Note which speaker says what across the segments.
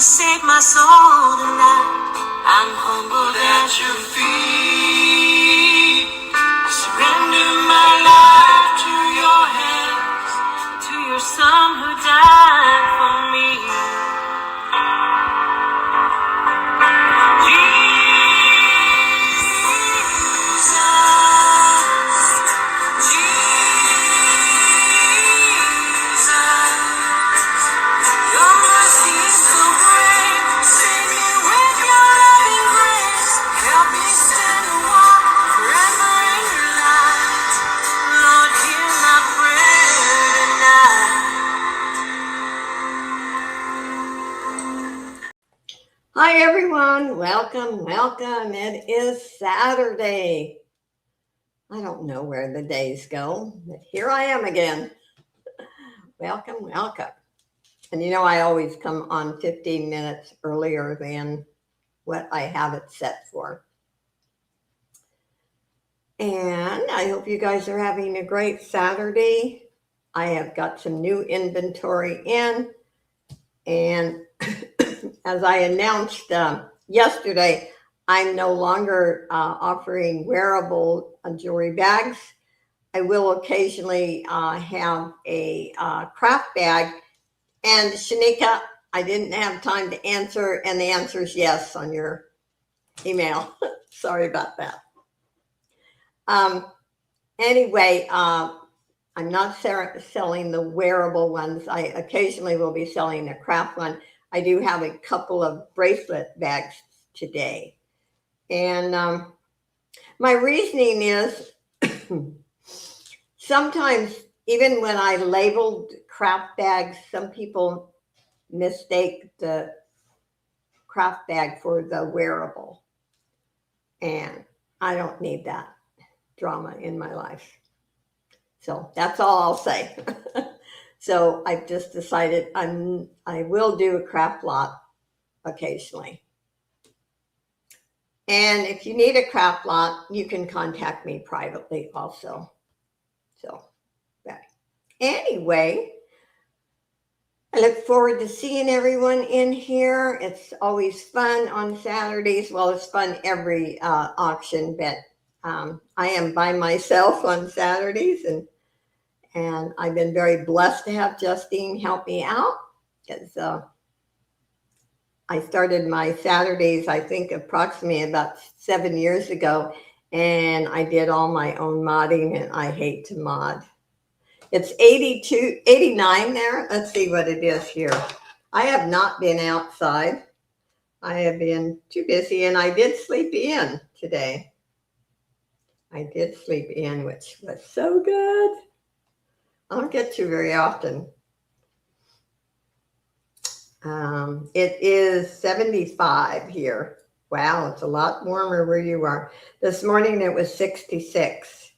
Speaker 1: save my soul tonight. I'm humbled at your feet. I surrender my life to your hands, to your son who died for me.
Speaker 2: Hi everyone, welcome. It is Saturday. I don't know where the days go, but here I am again. Welcome. And you know, I always come on 15 minutes earlier than what I have it set for. And I hope you guys are having a great Saturday. I have got some new inventory in, and as I announced yesterday, I'm no longer offering wearable jewelry bags. I will occasionally have a craft bag. And Shanika, I didn't have time to answer, and the answer is yes on your email. Sorry about that. Anyway, I'm not selling the wearable ones. I occasionally will be selling a craft one. I do have a couple of bracelet bags today. And my reasoning is sometimes, even when I labeled craft bags, some people mistake the craft bag for the wearable. And I don't need that drama in my life. So that's all I'll say. So I've just decided I will do a craft lot occasionally. And if you need a craft lot, you can contact me privately also. So, but anyway, I look forward to seeing everyone in here. It's always fun on Saturdays. Well, it's fun every auction, but I am by myself on Saturdays, and I've been very blessed to have Justine help me out, because I started my Saturdays, I think, approximately about 7 years ago, and I did all my own modding, and I hate to mod. It's 89 there. Let's see what it is here. I have not been outside. I have been too busy, and I did sleep in today. I did sleep in, which was so good. I don't get to very often. It is 75 here. Wow, it's a lot warmer where you are. This morning it was 66.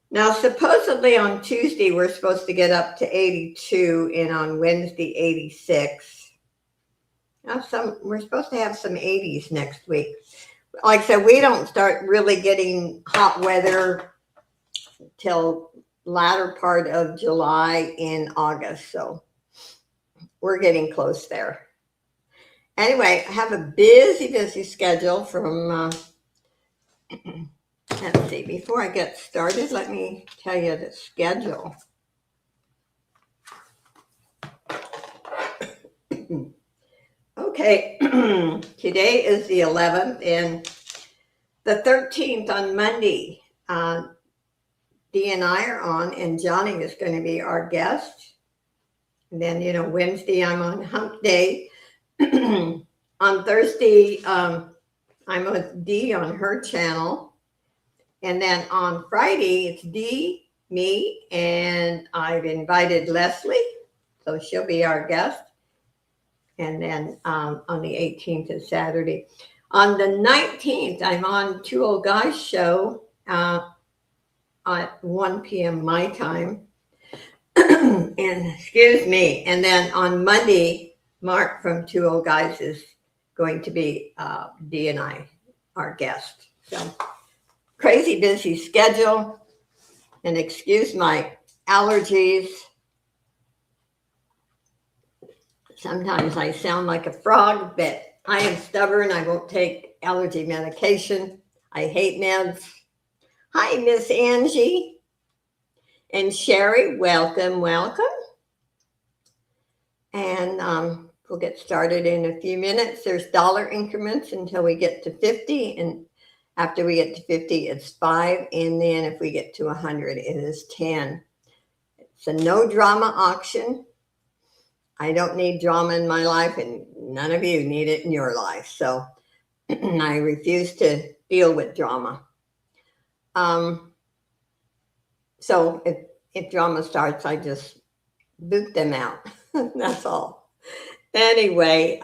Speaker 2: Now, supposedly on Tuesday we're supposed to get up to 82, and on Wednesday 86. Now we're supposed to have some 80s next week. Like I said, we don't start really getting hot weather till latter part of July and August, so we're getting close there. Anyway, I have a busy schedule from, let's see, before I get started, let me tell you the schedule. Okay, today is the 11th, and the 13th on Monday, Dee and I are on, and Johnny is going to be our guest. And then, you know, Wednesday I'm on hump day. On Thursday, I'm with Dee on her channel. And then on Friday, it's Dee, me, and I've invited Leslie, so she'll be our guest. And then on the 18th is Saturday. On the 19th, I'm on Two Old Guys show at 1 p.m. my time. And excuse me. And then on Monday, Mark from Two Old Guys is going to be Dee and I, our guest. So crazy busy schedule. And excuse my allergies. Sometimes I sound like a frog, but I am stubborn. I won't take allergy medication. I hate meds. Hi, Miss Angie and Sherry. Welcome, welcome. And we'll get started in a few minutes. There's dollar increments until we get to 50. And after we get to 50, it's 5. And then if we get to 100, it is 10. It's a no drama auction. I don't need drama in my life, and none of you need it in your life. So I refuse to deal with drama. So if drama starts, I just boot them out. That's all. Anyway,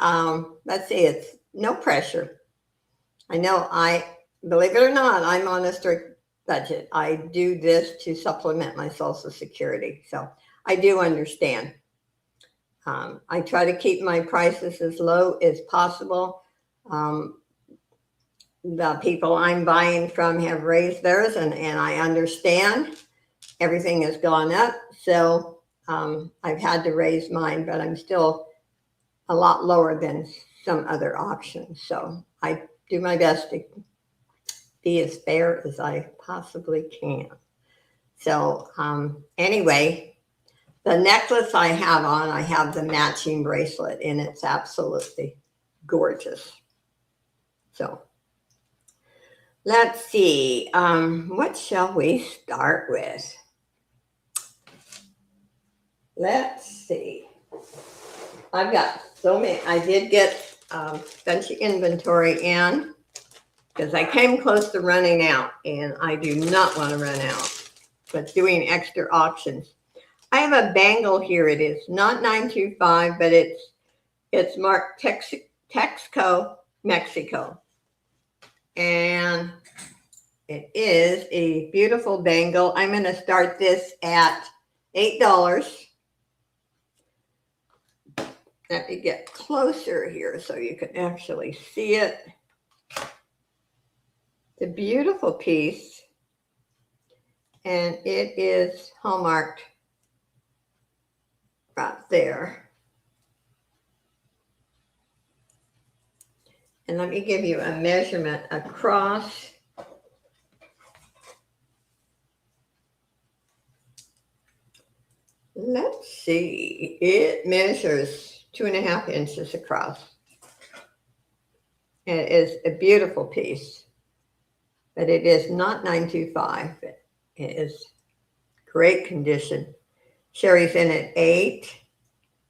Speaker 2: let's see. It's no pressure. I know believe it or not, I'm on a strict budget. I do this to supplement my Social Security. So I do understand. I try to keep my prices as low as possible. The people I'm buying from have raised theirs, and I understand everything has gone up. So I've had to raise mine, but I'm still a lot lower than some other auctions. So I do my best to be as fair as I possibly can. So anyway, the necklace I have the matching bracelet, and it's absolutely gorgeous. So let's see, what shall we start with? Let's see. I've got so many. I did get a bunch of inventory in because I came close to running out, and I do not want to run out, but doing extra auctions. I have a bangle here. It is not 925, but it's marked Texaco, Mexico. And it is a beautiful bangle. I'm going to start this at $8. Let me get closer here so you can actually see it. It's a beautiful piece, and it is hallmarked right there. And let me give you a measurement across. Let's see, it measures 2.5 inches across. And it is a beautiful piece, but it is not 925. It is great condition. Sherry's in at 8.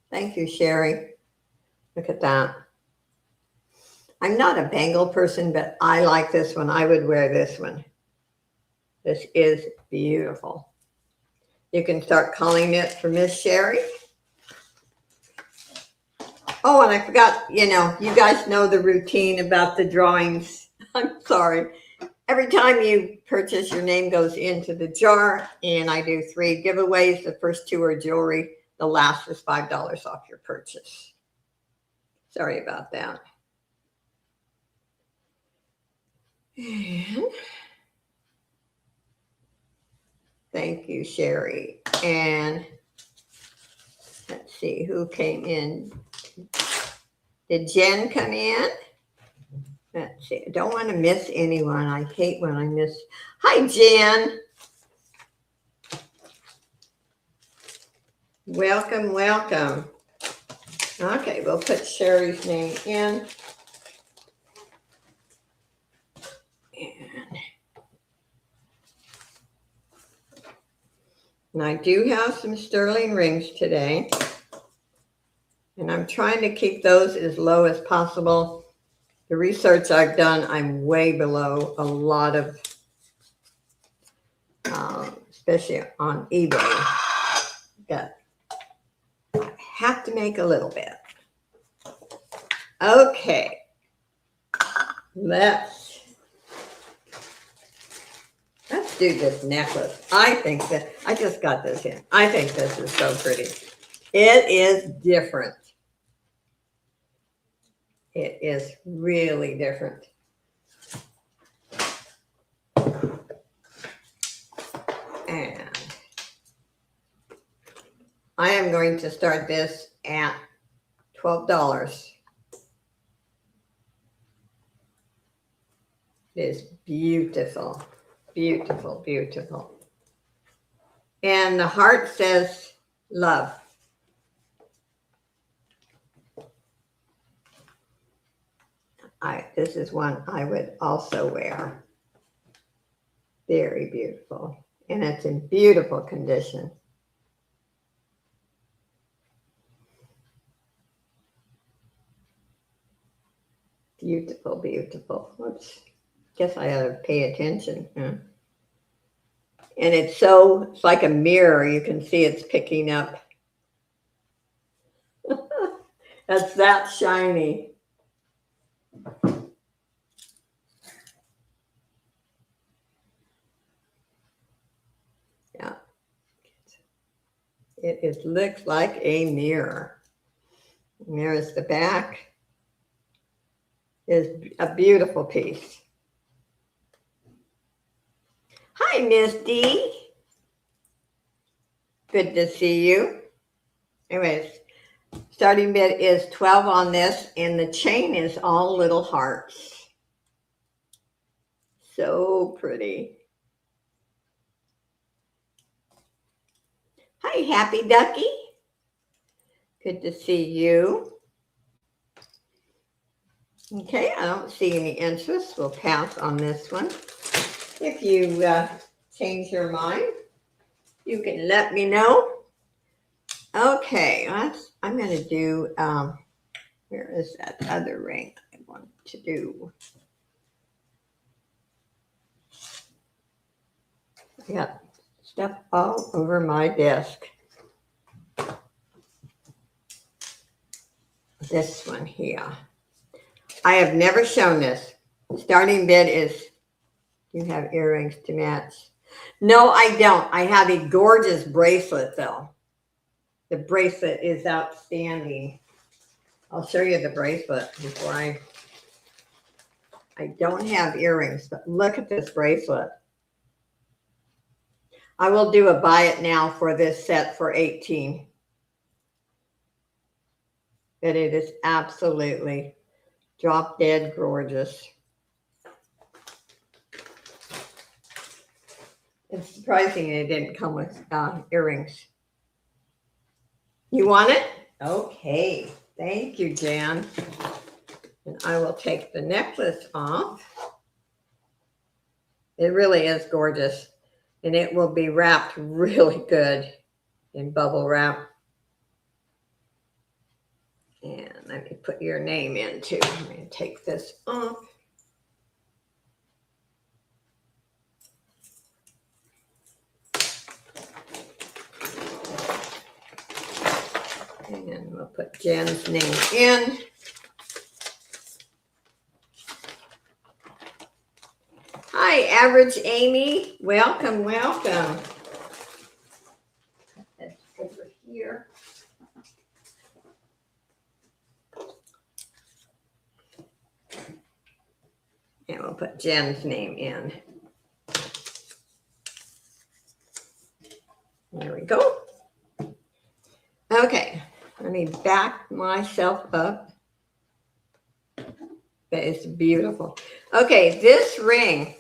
Speaker 2: Thank you, Sherry. Look at that. I'm not a bangle person, but I like this one. I would wear this one. This is beautiful. You can start calling it for Miss Sherry. Oh, and I forgot, you guys know the routine about the drawings. I'm sorry. Every time you purchase, your name goes into the jar, and I do 3 giveaways. The first 2 are jewelry. The last is $5 off your purchase. Sorry about that. And thank you, Sherry. And let's see who came in. Did Jen come in? Let's see. I don't want to miss anyone. I hate when I miss. Hi, Jen. Welcome, welcome. Okay, we'll put Sherry's name in. And I do have some sterling rings today. And I'm trying to keep those as low as possible. The research I've done, I'm way below a lot of, especially on eBay. But I have to make a little bit. Okay. Let's do this necklace. I just got this in. I think this is so pretty. It is different. It is really different. And I am going to start this at $12. It is beautiful, beautiful, beautiful. And the heart says love. This is one I would also wear. Very beautiful. And it's in beautiful condition. Beautiful, beautiful. Whoops. Guess I ought to pay attention. Huh? And it's like a mirror. You can see it's picking up. That's that shiny. Yeah. It looks like a mirror. And there's the back. It's a beautiful piece. Hi, Misty. Good to see you. Anyways, starting bid is 12 on this, and the chain is all little hearts. So pretty. Hi, Happy Ducky. Good to see you. Okay, I don't see any interest. We'll pass on this one. If you change your mind, you can let me know. Okay, I'm going to do, where is that other ring I want to do? I got stuff all over my desk. This one here. I have never shown this. Starting bid is, you have earrings to match? No, I don't. I have a gorgeous bracelet though. The bracelet is outstanding. I'll show you the bracelet before I don't have earrings, but look at this bracelet. I will do a buy it now for this set for $18. But it is absolutely drop dead gorgeous. It's surprising it didn't come with earrings. You want it? Okay. Thank you, Jan. And I will take the necklace off. It really is gorgeous. And it will be wrapped really good in bubble wrap. And let me put your name in too. I'm going to take this off. And we'll put Jen's name in. Hi, Average Amy. Welcome, welcome. That's over here. And we'll put Jen's name in. There we go. Okay, let me back myself up. That is beautiful. Okay, this ring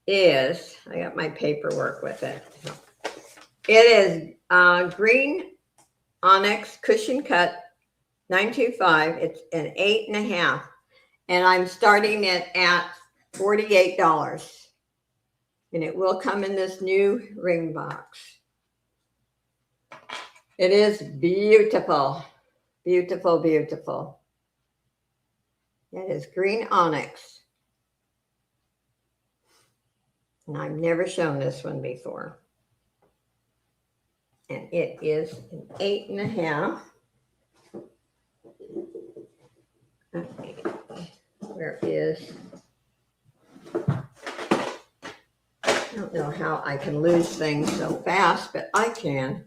Speaker 2: is, I got my paperwork with it. It is green onyx cushion cut 925. It's an 8.5. And I'm starting it at $48. And it will come in this new ring box. It is beautiful. Beautiful, beautiful. It is green onyx. And I've never shown this one before. And it is an 8.5. Okay. Where is, I don't know how I can lose things so fast, but I can.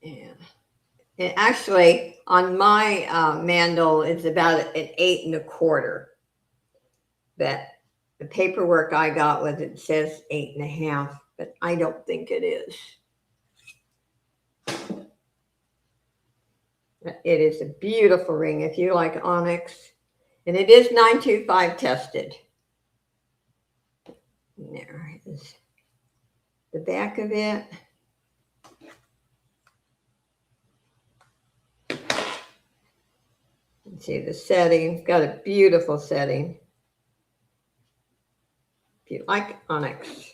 Speaker 2: And actually, on my mandel, it's about an 8.25. But the paperwork I got with it says 8.5. but I don't think it is. It is a beautiful ring if you like onyx. And it is 925 tested. And there is the back of it. You see the setting. It's got a beautiful setting. If you like onyx.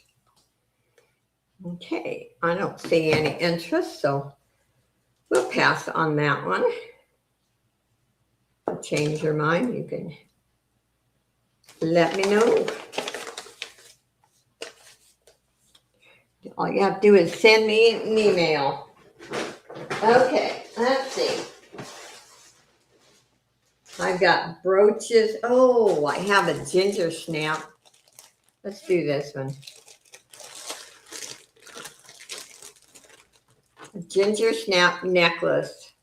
Speaker 2: Okay, I don't see any interest, so we'll pass on that one. Change your mind, you can let me know. All you have to do is send me an email. Okay, let's see. I've got brooches. Oh, I have a ginger snap. Let's do this one. A ginger snap necklace.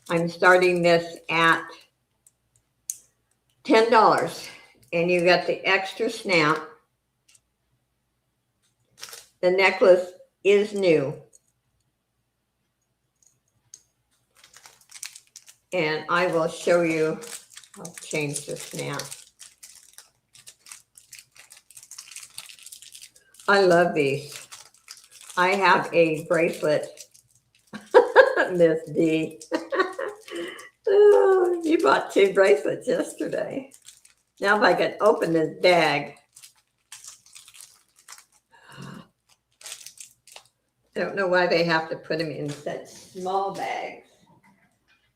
Speaker 2: I'm starting this at $10. And you got the extra snap. The necklace is new. And I will show you. I'll change the snap. I love these. I have a bracelet. Miss D. Oh, you bought 2 bracelets yesterday. Now if I could open this bag. I don't know why they have to put them in such small bags,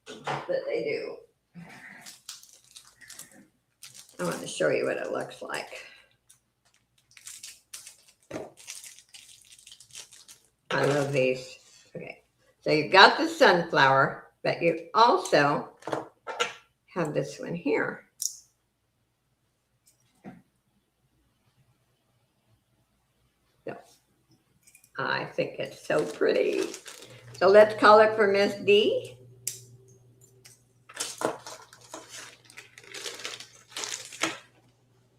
Speaker 2: but they do. I want to show you what it looks like. I love these. Okay, so you've got the sunflower, but you also have this one here. So I think it's so pretty. So let's call it for Miss D.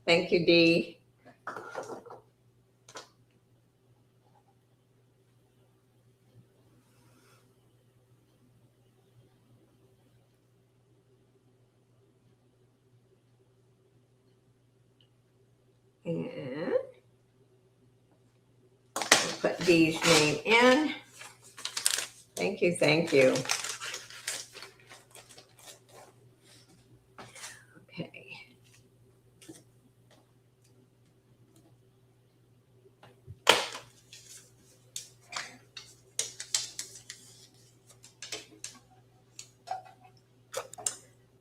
Speaker 2: Thank you, D. And I'll put D's name in. Thank you, thank you. Okay.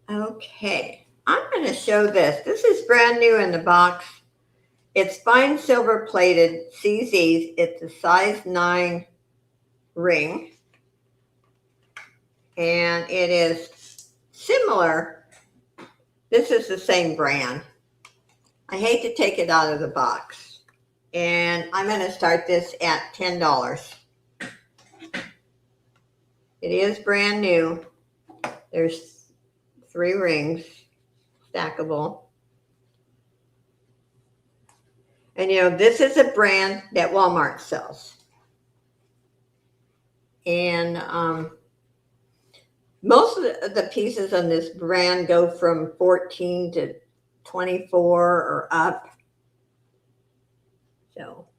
Speaker 2: Okay, I'm going to show this. This is brand new in the box. It's fine silver plated CZs. It's a size 9 ring. And it is similar. This is the same brand. I hate to take it out of the box. And I'm going to start this at $10. It is brand new. There's 3 rings, stackable. And you know, this is a brand that Walmart sells. And most of the pieces on this brand go from 14 to 24 or up. So,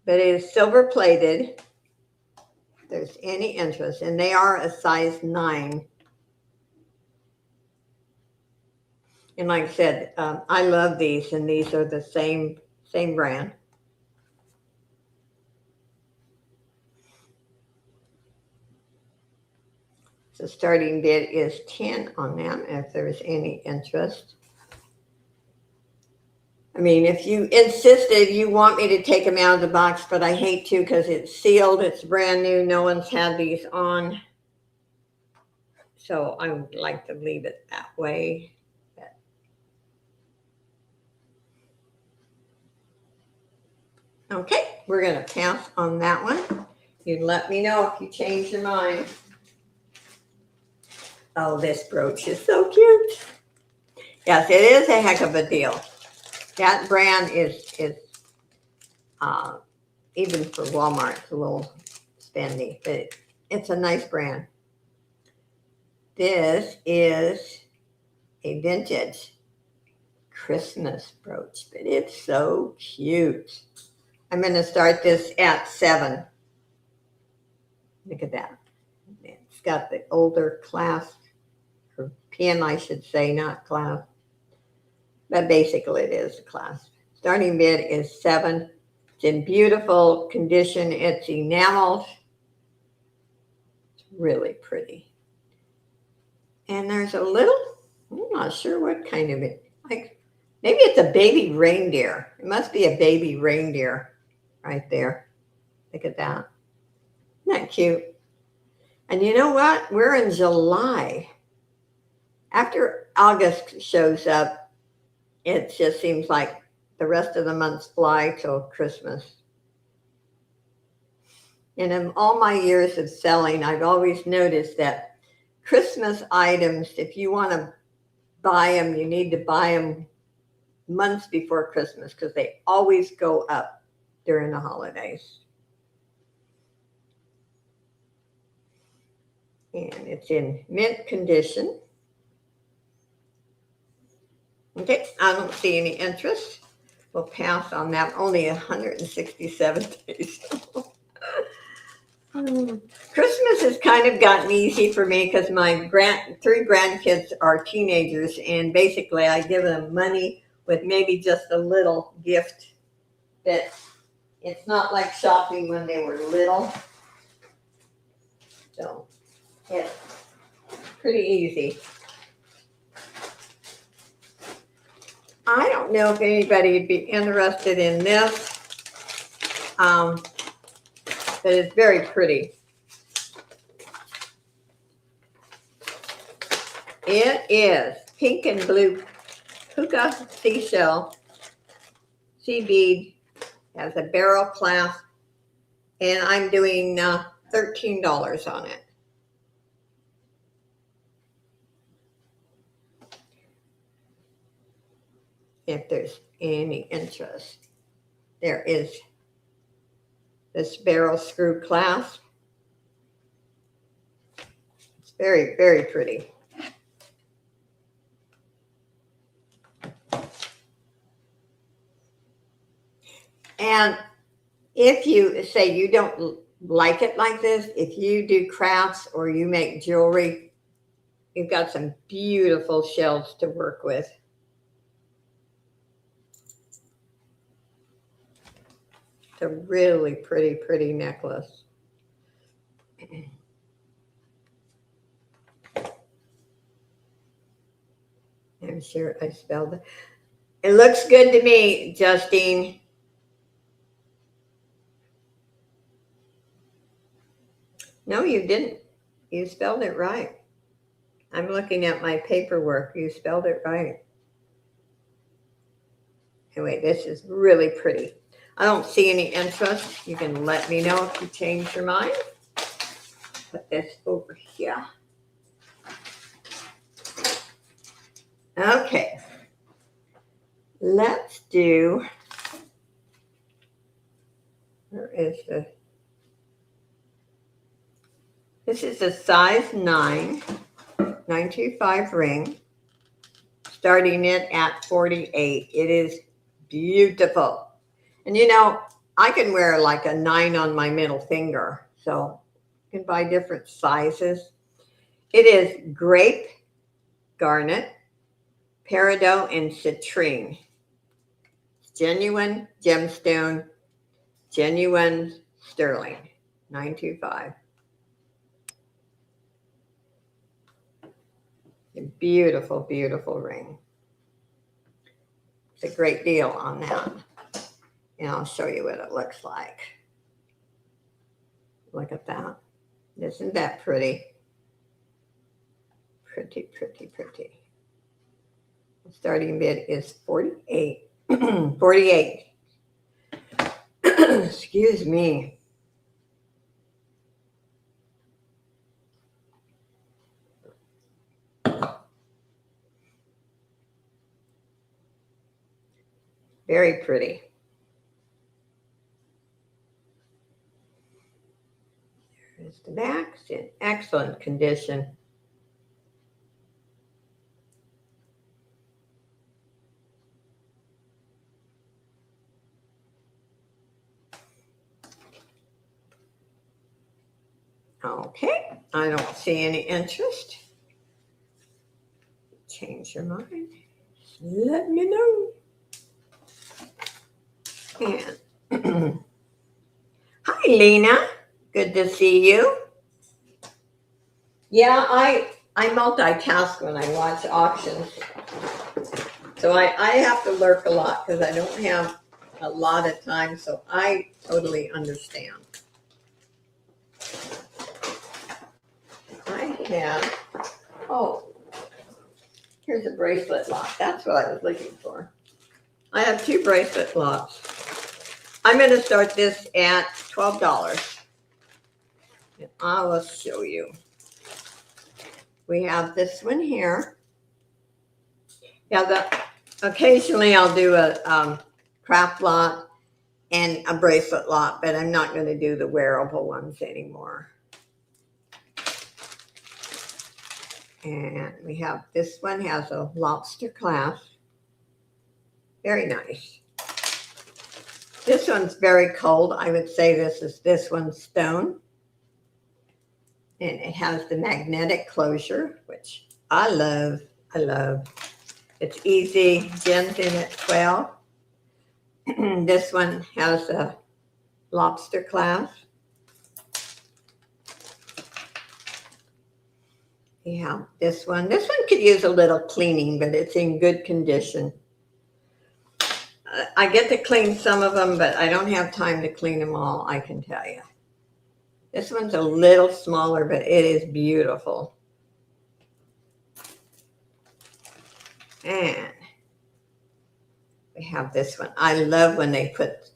Speaker 2: but it is silver plated. If there's any interest, and they are a size 9. And like I said, I love these, and these are the same brand. So starting bid is 10 on them if there's any interest. I mean, if you insisted you want me to take them out of the box, but I hate to because it's sealed, it's brand new, no one's had these on. So I would like to leave it that way. Okay, we're going to pass on that one. You let me know if you change your mind. Oh, this brooch is so cute. Yes, it is a heck of a deal. That brand is even for Walmart, it's a little spendy, but it's a nice brand. This is a vintage Christmas brooch, but it's so cute. I'm going to start this at 7. Look at that. It's got the older clasp, or pin, I should say, not clasp. But basically it is a clasp. Starting bid is 7. It's in beautiful condition. It's enameled. It's really pretty. And there's a little, I'm not sure what kind of it, like maybe it's a baby reindeer. It must be a baby reindeer right there. Look at that. Isn't that cute? And you know what? We're in July. After August shows up, it just seems like the rest of the months fly till Christmas. And in all my years of selling, I've always noticed that Christmas items, if you want to buy them, you need to buy them months before Christmas because they always go up during the holidays. And it's in mint condition. Okay, I don't see any interest. We'll pass on that. Only 167 days. Christmas has kind of gotten easy for me because my 3 grandkids are teenagers, and basically I give them money with maybe just a little gift. But it's not like shopping when they were little. So it's pretty easy. I don't know if anybody would be interested in this, but it's very pretty. It is pink and blue puka seashell sea bead. Has a barrel clasp, and I'm doing $13 on it. If there's any interest, there is this barrel screw clasp. It's very, very pretty. And if you say you don't like it like this, if you do crafts or you make jewelry, you've got some beautiful shells to work with. It's a really pretty, pretty necklace. I'm sure I spelled it. It looks good to me, Justine. No, you didn't. You spelled it right. I'm looking at my paperwork. You spelled it right. Anyway, this is really pretty. I don't see any interest. You can let me know if you change your mind. Put this over here. Okay. Let's do, where is the, this is a size 9, 925 ring, starting it at 48. It is beautiful. And you know, I can wear like a 9 on my middle finger, so you can buy different sizes. It is grape, garnet, peridot, and citrine. Genuine gemstone, genuine sterling, 925. A beautiful, beautiful ring. It's a great deal on that. And I'll show you what it looks like. Look at that. Isn't that pretty? Pretty, pretty, pretty. The starting bid is 48. 48. Excuse me. Very pretty. There's the back. It's in excellent condition. Okay, I don't see any interest. Change your mind. Just let me know. And hi, Lena. Good to see you. Yeah, I multitask when I watch auctions. So I have to lurk a lot because I don't have a lot of time. So I totally understand. I have, oh, here's a bracelet lock. That's what I was looking for. I have 2 bracelet locks. I'm going to start this at $12. And I will show you. We have this one here. Yeah, occasionally I'll do a craft lock and a bracelet lock, but I'm not going to do the wearable ones anymore. And we have, this one has a lobster clasp. Very nice. This one's very cold. I would say this one's stone. And it has the magnetic closure, which I love. I love. It's easy. Jen's in at 12. This one has a lobster clasp. We have this one. This one could use a little cleaning, but it's in good condition. I get to clean some of them, but I don't have time to clean them all, I can tell you. This one's a little smaller, but it is beautiful. And we have this one. I love when they put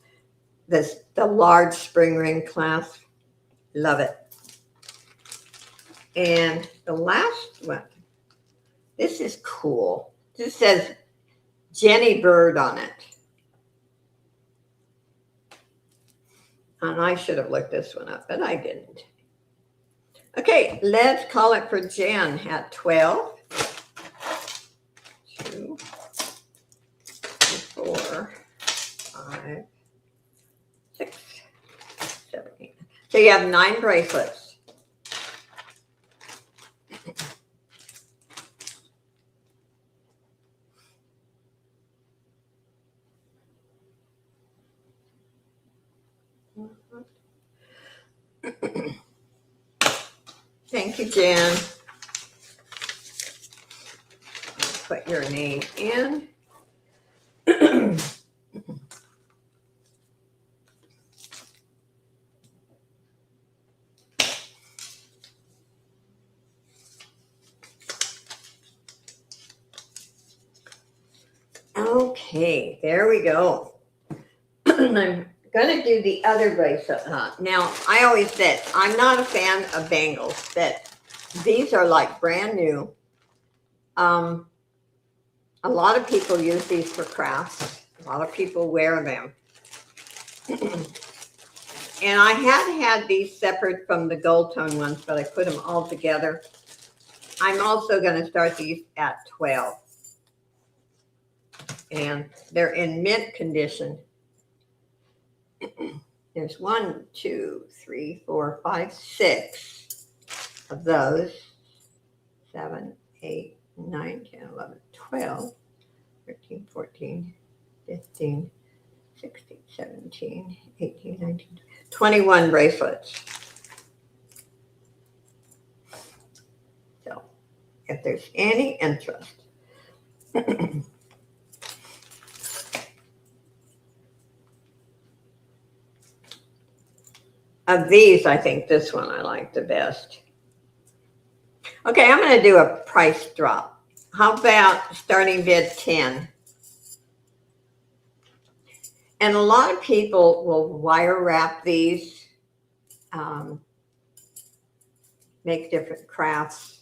Speaker 2: the large spring ring clasp. Love it. And the last one, this is cool. This says Jenny Bird on it. And I should have looked this one up, but I didn't. Okay, let's call it for Jen at 12. 2, 4, 5, 6, 7, 8. So you have 9 bracelets. Thank you, Jen. Put your name in. Okay, there we go. I'm going to do the other bracelet. Now, I always said I'm not a fan of bangles, but these are like brand new. A lot of people use these for crafts. A lot of people wear them. And I had these separate from the gold tone ones, but I put them all together. I'm also going to start these at 12. And they're in mint condition. There's 1, 2, 3, 4, 5, 6 of those. 7, 8, 9, 10, 11, 12, 13, 14, 15, 16, 17, 18, 19, 21 bracelets. So if there's any interest, of these, I think this one I like the best. Okay, I'm going to do a price drop. How about starting bid 10? And a lot of people will wire wrap these, make different crafts.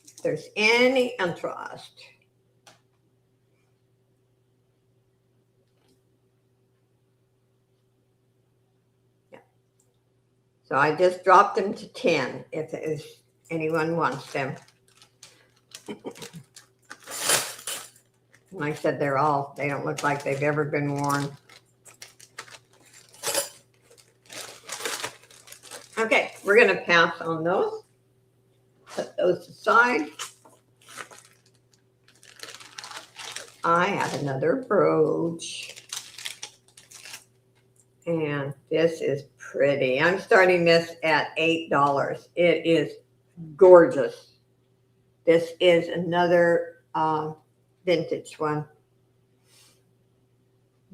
Speaker 2: If there's any interest, So I just dropped them to 10 if anyone wants them. And I said they don't look like they've ever been worn. Okay, we're going to pass on those. Put those aside. I have another brooch. And this is pretty. I'm starting this at $8. It is gorgeous. This is another vintage one.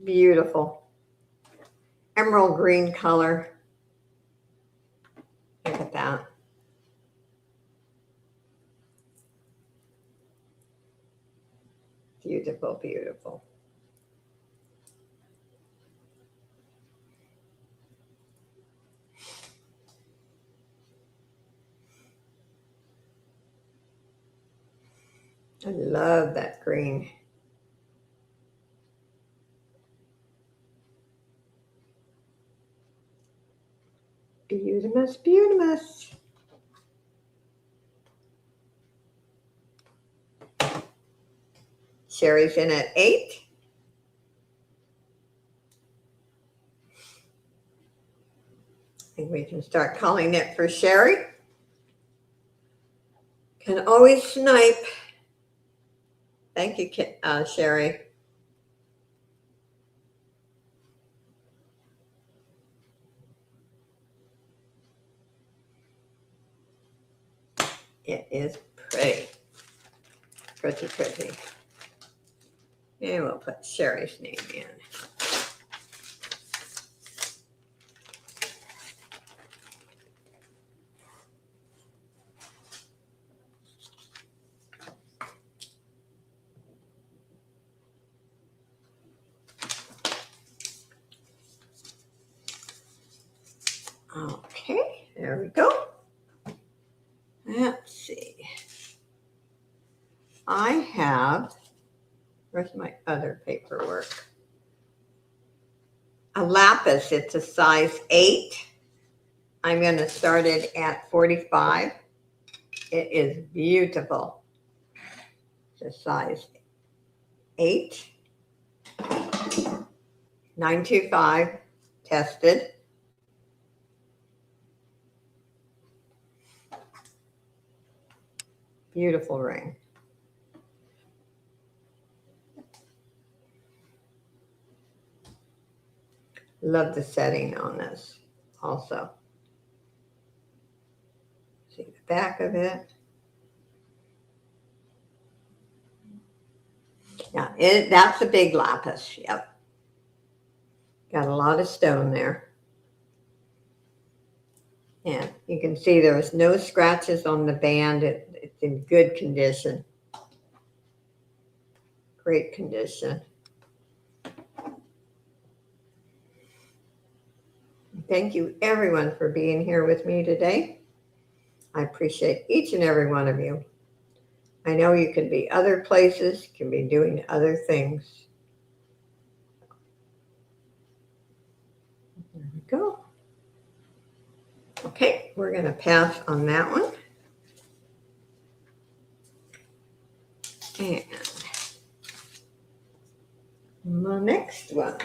Speaker 2: Beautiful. Emerald green color. Look at that. Beautiful, beautiful. I love that green. Beautimus, beautimus. Sherry's in at 8. I think we can start calling it for Sherry. Can always snipe. Thank you, Sherry. It is pretty. Pretty, pretty. And we'll put Sherry's name in. Okay, there we go. Let's see. I have, where's my other paperwork? A lapis, it's a size 8. I'm going to start it at 45. It is beautiful. It's a size 8. 925, tested. Beautiful ring. Love the setting on this also. See the back of it. Yeah, that's a big lapis. Yep. Got a lot of stone there. And you can see there's no scratches on the band. It's in good condition. Great condition. Thank you everyone for being here with me today. I appreciate each and every one of you. I know you could be other places, can be doing other things. There we go. Okay, we're going to pass on that one. And the next one.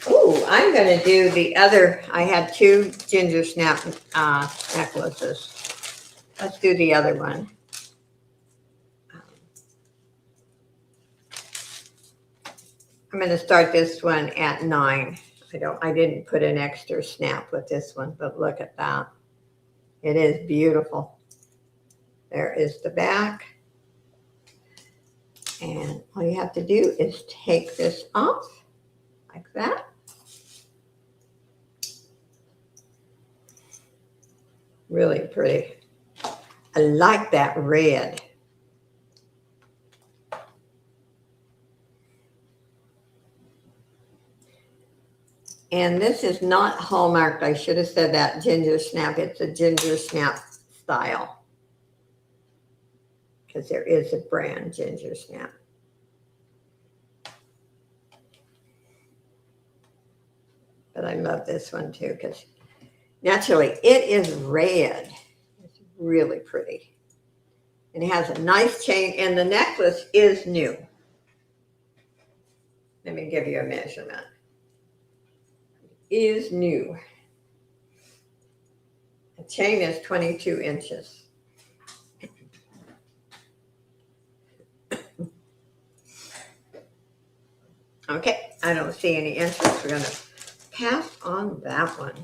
Speaker 2: Oh, I'm going to do the other. I had 2 ginger snap necklaces. Let's do the other one. I'm going to start this one at 9. I didn't put an extra snap with this one, but look at that. It is beautiful. There is the back. And all you have to do is take this off like that. Really pretty. I like that red. And this is not hallmarked. I should have said that ginger snap. It's a ginger snap style. Because there is a brand ginger snap. But I love this one too because naturally it is red. It's really pretty. And it has a nice chain, and the necklace is new. Let me give you a measurement. It is new. The chain is 22 inches. Okay, I don't see any interest. We're going to pass on that one.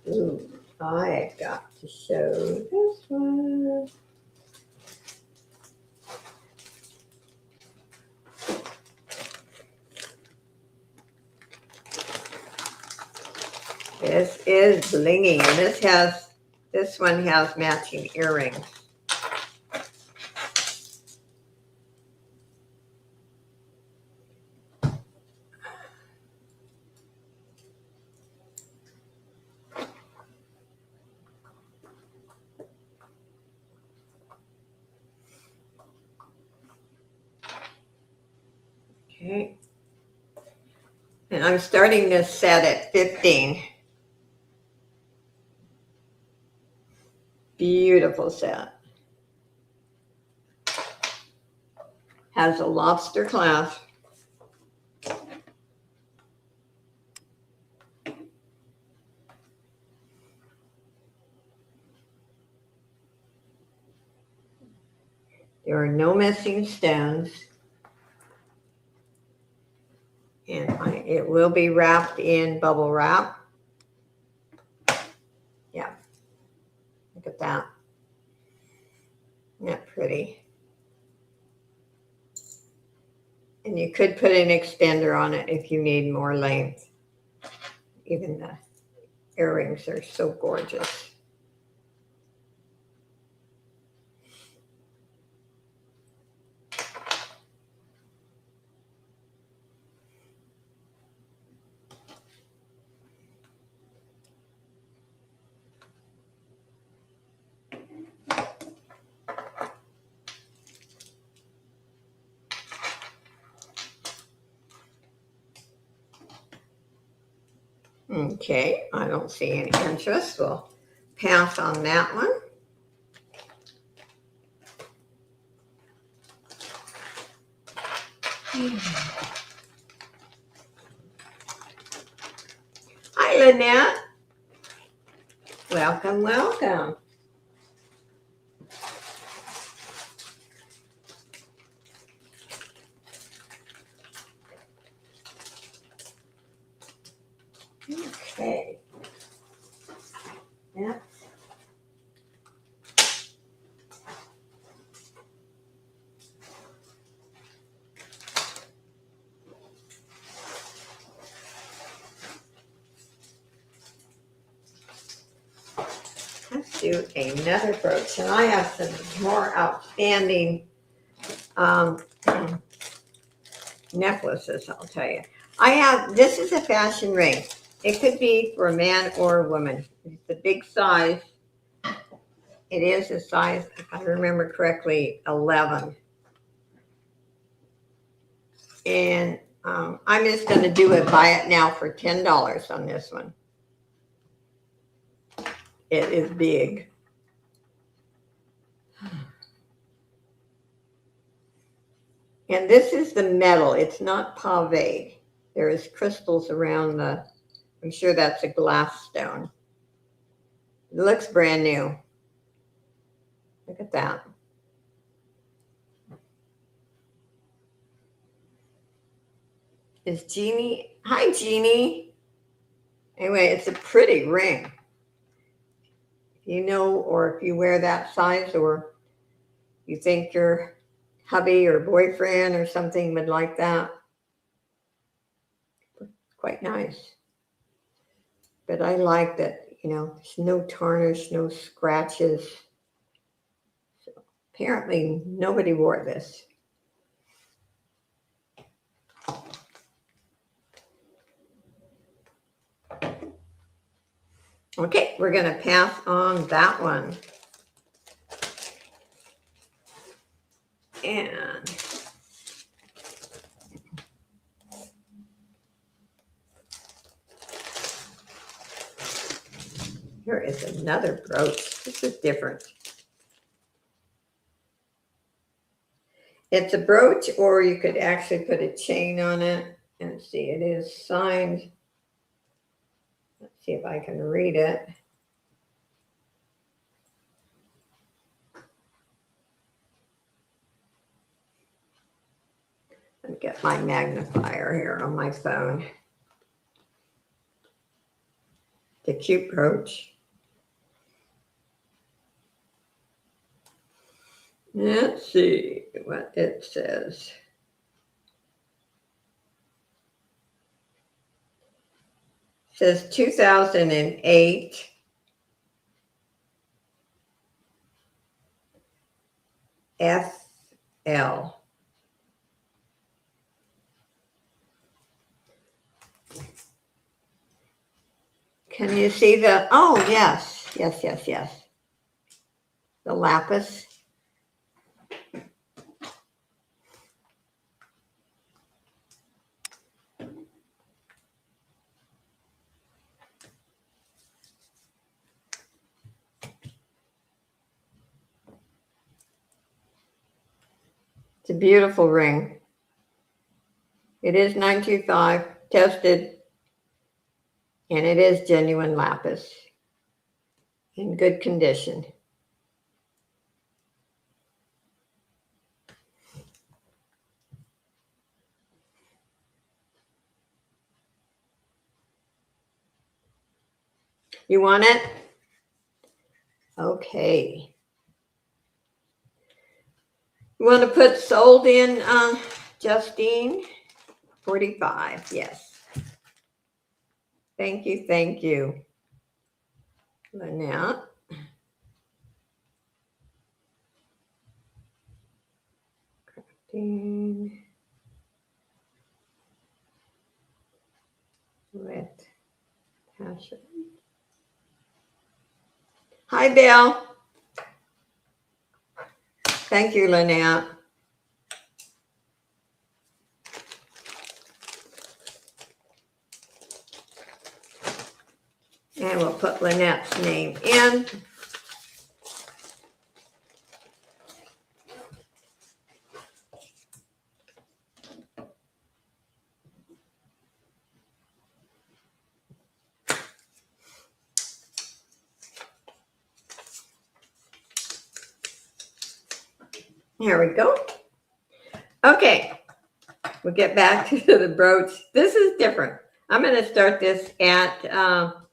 Speaker 2: Ooh, I got to show this one. This is blingy, and this one has matching earrings. Okay. And I'm starting this set at 15. Beautiful set. Has a lobster clasp. There are no missing stones. And it will be wrapped in bubble wrap. Yeah. Look at that. Isn't that pretty? And you could put an extender on it if you need more length. Even the earrings are so gorgeous. Okay, I don't see any interest. We'll pass on that one. Hi, Lynette. Welcome, welcome. Okay. Yeah. Let's do another brooch. And I have some more outstanding necklaces, I'll tell you. This is a fashion ring. It could be for a man or a woman. It's the big size. It is a size, if I remember correctly, 11. And I'm just going to do a buy it now for $10 on this one. It is big. And this is the metal. It's not pave. There is crystals around I'm sure that's a glass stone. It looks brand new. Look at that. Is Jeannie? Hi, Jeannie. Anyway, it's a pretty ring. You know, or if you wear that size, or you think your hubby or boyfriend or something would like that. It's quite nice. But I like that, there's no tarnish, no scratches. So apparently nobody wore this. Okay, we're going to pass on that one. And here is another brooch. This is different. It's a brooch, or you could actually put a chain on it. And see, it is signed. Let's see if I can read it. Let me get my magnifier here on my phone. The cute brooch. Let's see what it says. It says 2008. FL. Can you see the, oh, yes. The lapis. It's a beautiful ring. It is 925, tested, and it is genuine lapis in good condition. You want it? Okay. You want to put sold in, Justine? 45, yes. Thank you. Lynette. Crafting with passion. Hi, Bill. Thank you, Lynette. And we'll put Lynette's name in. Here we go. Okay, we'll get back to the brooch. This is different. I'm going to start this at $5.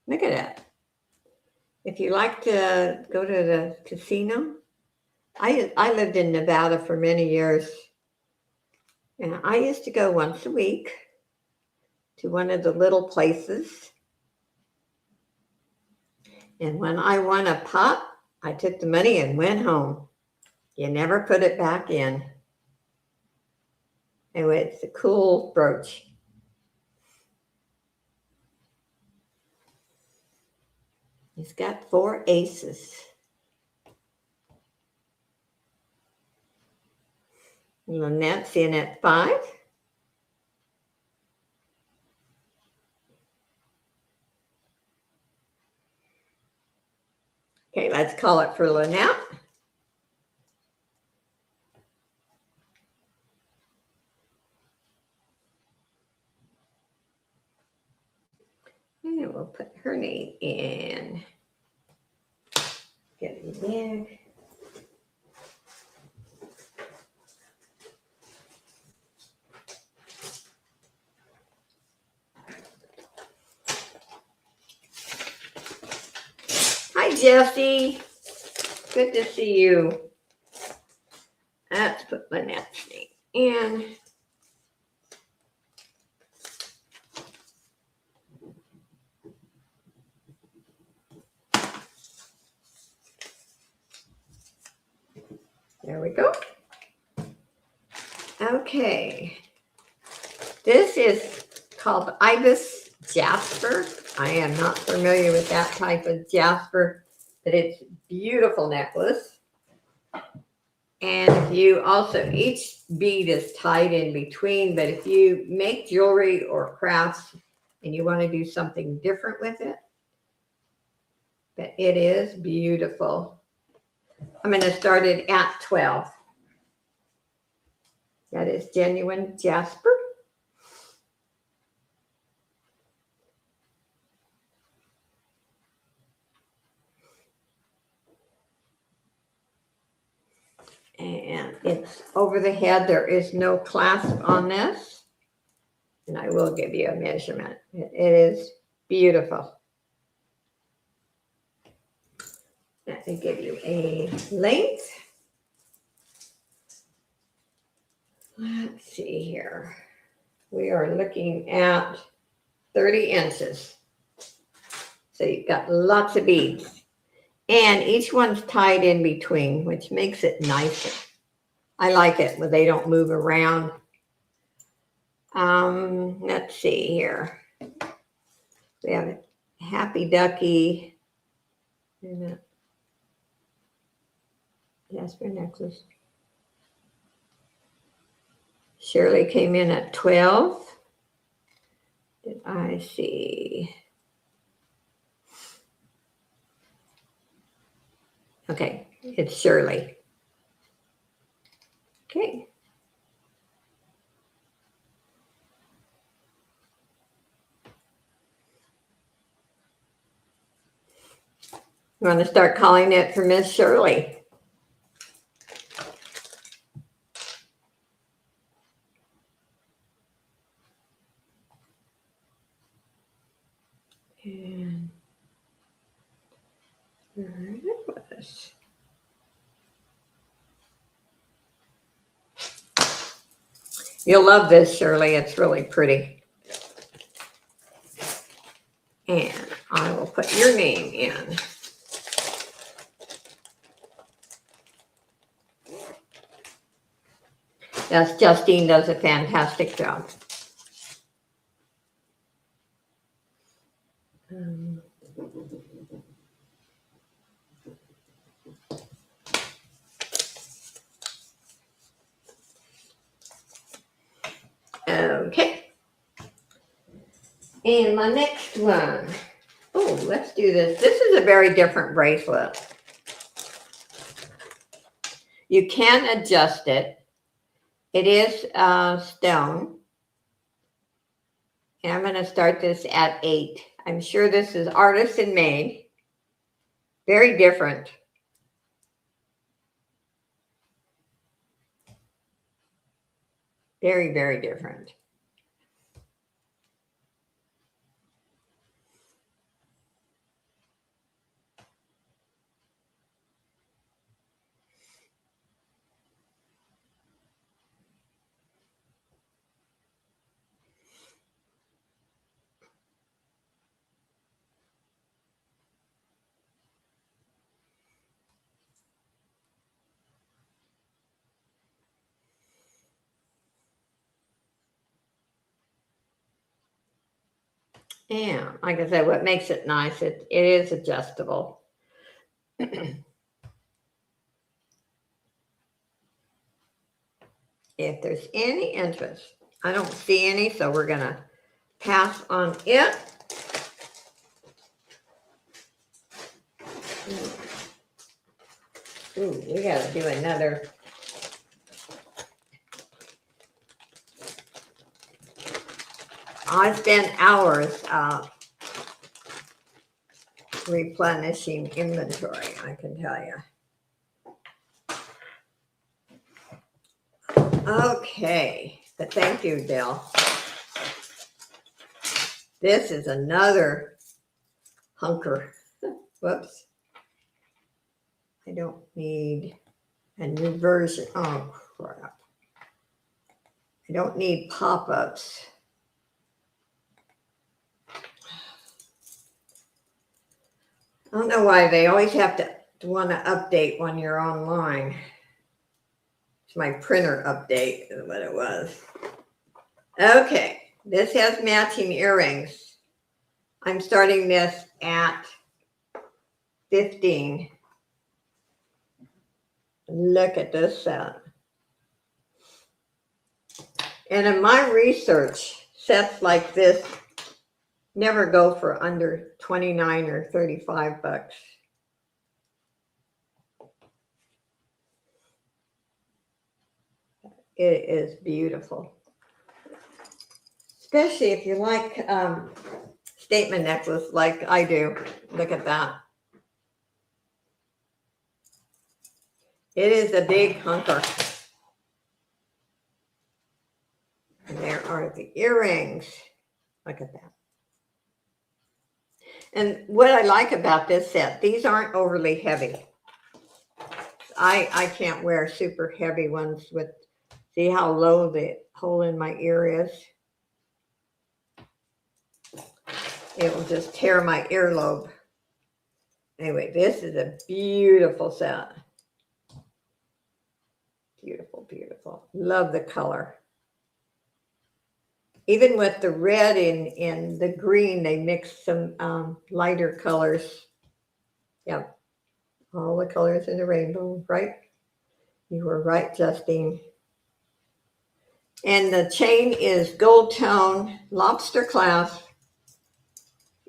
Speaker 2: Look at that. If you like to go to the casino, I lived in Nevada for many years, and I used to go once a week to one of the little places. And when I won a pot, I took the money and went home. You never put it back in. Anyway, it's a cool brooch. It's got 4 aces. Lynette's in at 5. Okay, let's call it for Lynette. And we'll put her name in. Get it in. Hi, Jesse. Good to see you. Let's put Lynette's name in. There we go. Okay. This is called Ibis Jasper. I am not familiar with that type of jasper, but it's a beautiful necklace. And if you also, each bead is tied in between, but if you make jewelry or crafts and you want to do something different with it, but it is beautiful. I'm going to start it at 12. That is genuine jasper. And it's over the head. There is no clasp on this. And I will give you a measurement. It is beautiful. Let me give you a length. Let's see here. We are looking at 30 inches. So you've got lots of beads. And each one's tied in between, which makes it nicer. I like it when they don't move around. Let's see here. We have a Happy Ducky and a Jasper necklace. Shirley came in at 12. Did I see? Okay, it's Shirley. Okay. You want to start calling it for Miss Shirley? And there it was. You'll love this, Shirley. It's really pretty. And I will put your name in. Yes, Justine does a fantastic job. Okay. And my next one. Oh, let's do this. This is a very different bracelet. You can adjust it. It is stone. And I'm going to start this at 8. I'm sure this is artisan made. Very different. Very, very different. And like I said, what makes it nice, it is adjustable. If there's any interest, I don't see any, so we're going to pass on it. Ooh, we got to do another. I spent hours replenishing inventory, I can tell you. Okay, but thank you, Bill. This is another hunker. Whoops. I don't need a new version. Oh, crap. I don't need pop-ups. I don't know why they always have to want to update when you're online. It's my printer update is what it was. Okay, this has matching earrings. I'm starting this at 15. Look at this set. And in my research, sets like this never go for under 29 or 35 bucks. It is beautiful. Especially if you like statement necklace like I do. Look at that. It is a big hunker. And there are the earrings. Look at that. And what I like about this set, these aren't overly heavy. I can't wear super heavy ones with, see how low the hole in my ear is? It will just tear my earlobe. Anyway, this is a beautiful set. Beautiful, beautiful. Love the color. Even with the red and the green, they mixed some lighter colors. Yep. All the colors in the rainbow, right? You were right, Justine. And the chain is gold tone, lobster clasp.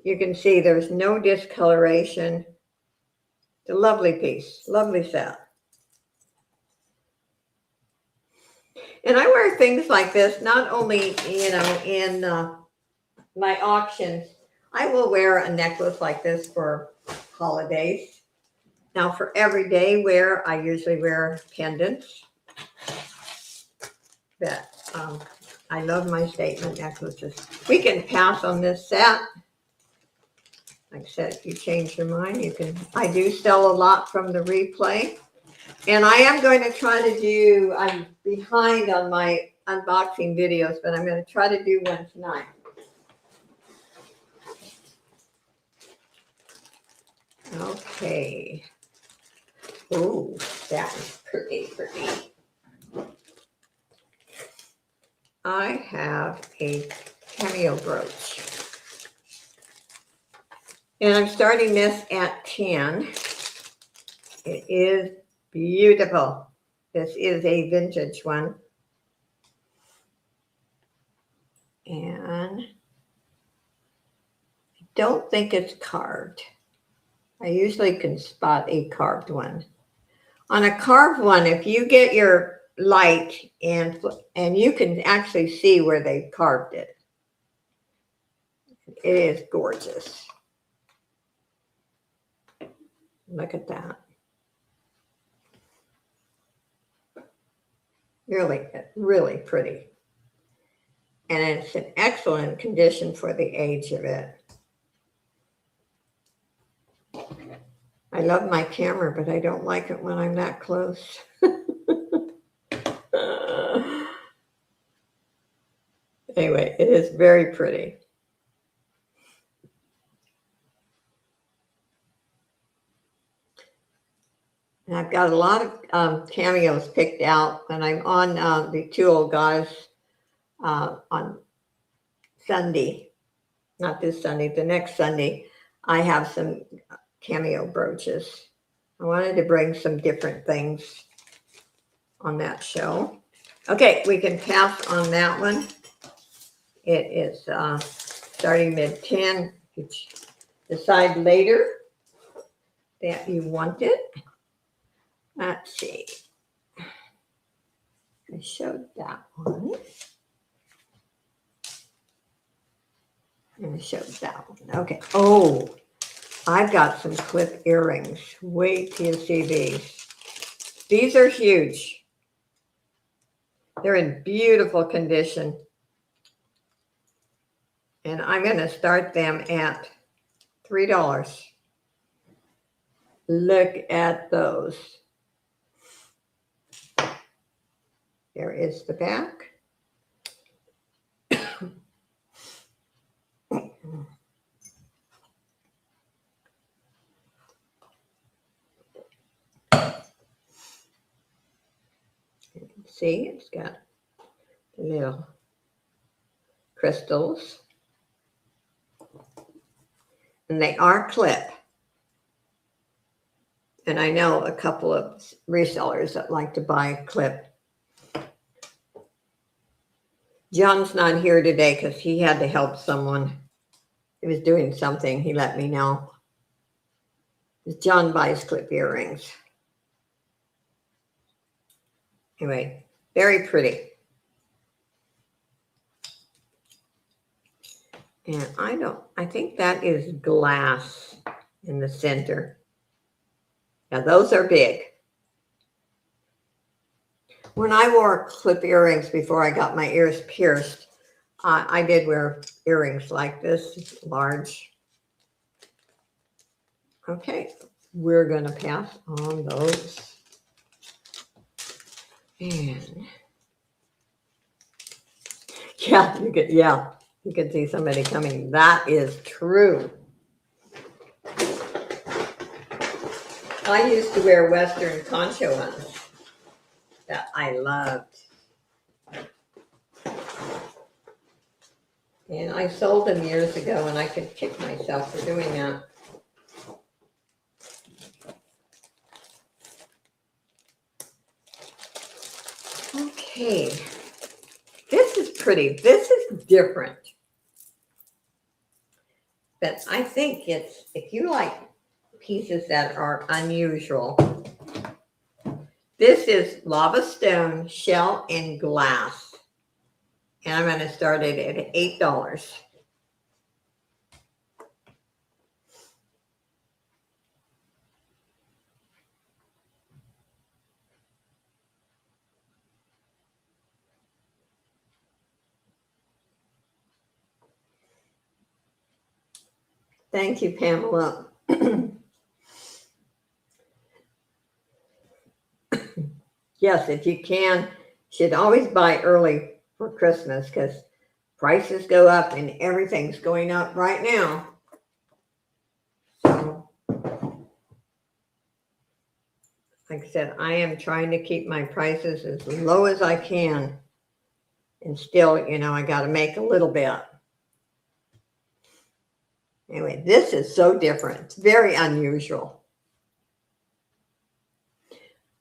Speaker 2: You can see there's no discoloration. It's a lovely piece, lovely set. And I wear things like this, not only, in my auctions. I will wear a necklace like this for holidays. Now for everyday wear, I usually wear pendants. But I love my statement necklaces. We can pass on this set. Like I said, if you change your mind, you can. I do sell a lot from the replay. And I am going to try to do, I'm behind on my unboxing videos, but I'm going to try to do one tonight. Okay. Oh, that is pretty, pretty. I have a cameo brooch. And I'm starting this at 10. It is beautiful. This is a vintage one. And I don't think it's carved. I usually can spot a carved one. On a carved one, if you get your light and you can actually see where they carved it. It is gorgeous. Look at that. Really, really pretty. And it's in excellent condition for the age of it. I love my camera, but I don't like it when I'm that close. Anyway, it is very pretty. And I've got a lot of cameos picked out, and I'm on the Two Old Guys on Sunday. Not this Sunday, the next Sunday. I have some cameo brooches. I wanted to bring some different things on that show. Okay, we can pass on that one. It is starting mid-10. You decide later that you want it. Let's see. I showed that one. And I showed that one. Okay. Oh, I've got some clip earrings. Wait till you see these. These are huge. They're in beautiful condition. And I'm going to start them at $3. Look at those. There is the back. See, it's got little crystals. And they are clip. And I know a couple of resellers that like to buy a clip. John's not here today because he had to help someone. He was doing something. He let me know. John buys clip earrings. Anyway, very pretty. And I think that is glass in the center. Now those are big. When I wore clip earrings before I got my ears pierced, I did wear earrings like this, large. Okay, we're going to pass on those. And you could see somebody coming. That is true. I used to wear Western concho ones that I loved. And I sold them years ago, and I could kick myself for doing that. Okay, this is pretty. This is different. But I think it's, if you like pieces that are unusual, this is lava stone, shell, and glass. And I'm going to start it at $8. Thank you, Pamela. Yes, if you can, you should always buy early for Christmas because prices go up and everything's going up right now. So, like I said, I am trying to keep my prices as low as I can. And still, I got to make a little bit. Anyway, this is so different. It's very unusual.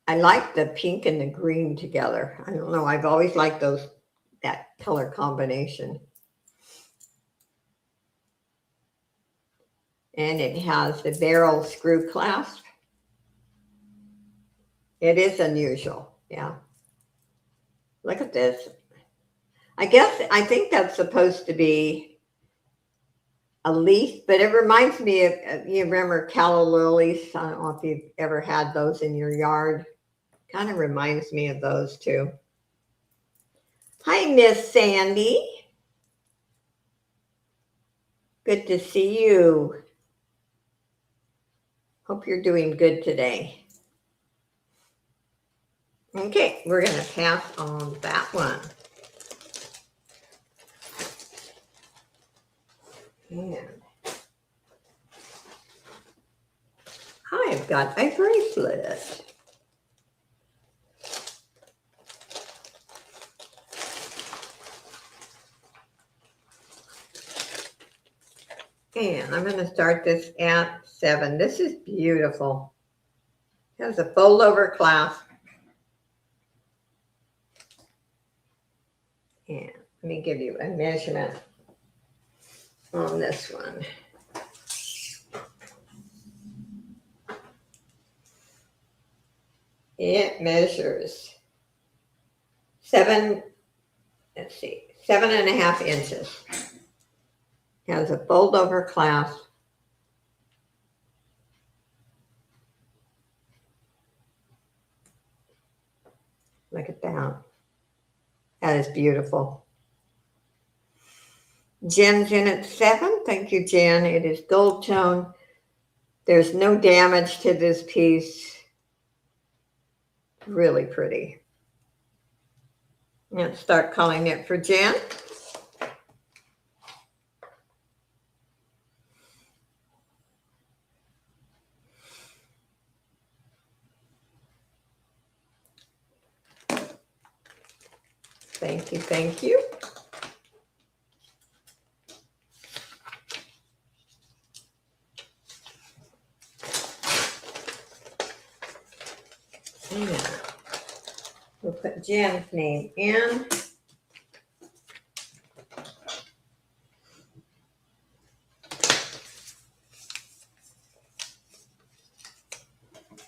Speaker 2: I like the pink and the green together. I don't know. I've always liked that color combination. And it has the barrel screw clasp. It is unusual. Yeah. Look at this. I think that's supposed to be a leaf, but it reminds me of, you remember calla lilies? I don't know if you've ever had those in your yard. Kind of reminds me of those too. Hi, Miss Sandy. Good to see you. Hope you're doing good today. Okay, we're going to pass on that one. And I've got a bracelet. And I'm going to start this at $7. This is beautiful. It has a fold over clasp. And let me give you a measurement on this one. It measures 7.5 inches. Has a fold over clasp. Look at that. That is beautiful. Jen's in at 7. Thank you, Jen. It is gold tone. There's no damage to this piece. Really pretty. Let's start calling it for Jen. Thank you, thank you. And we'll put Jen's name in.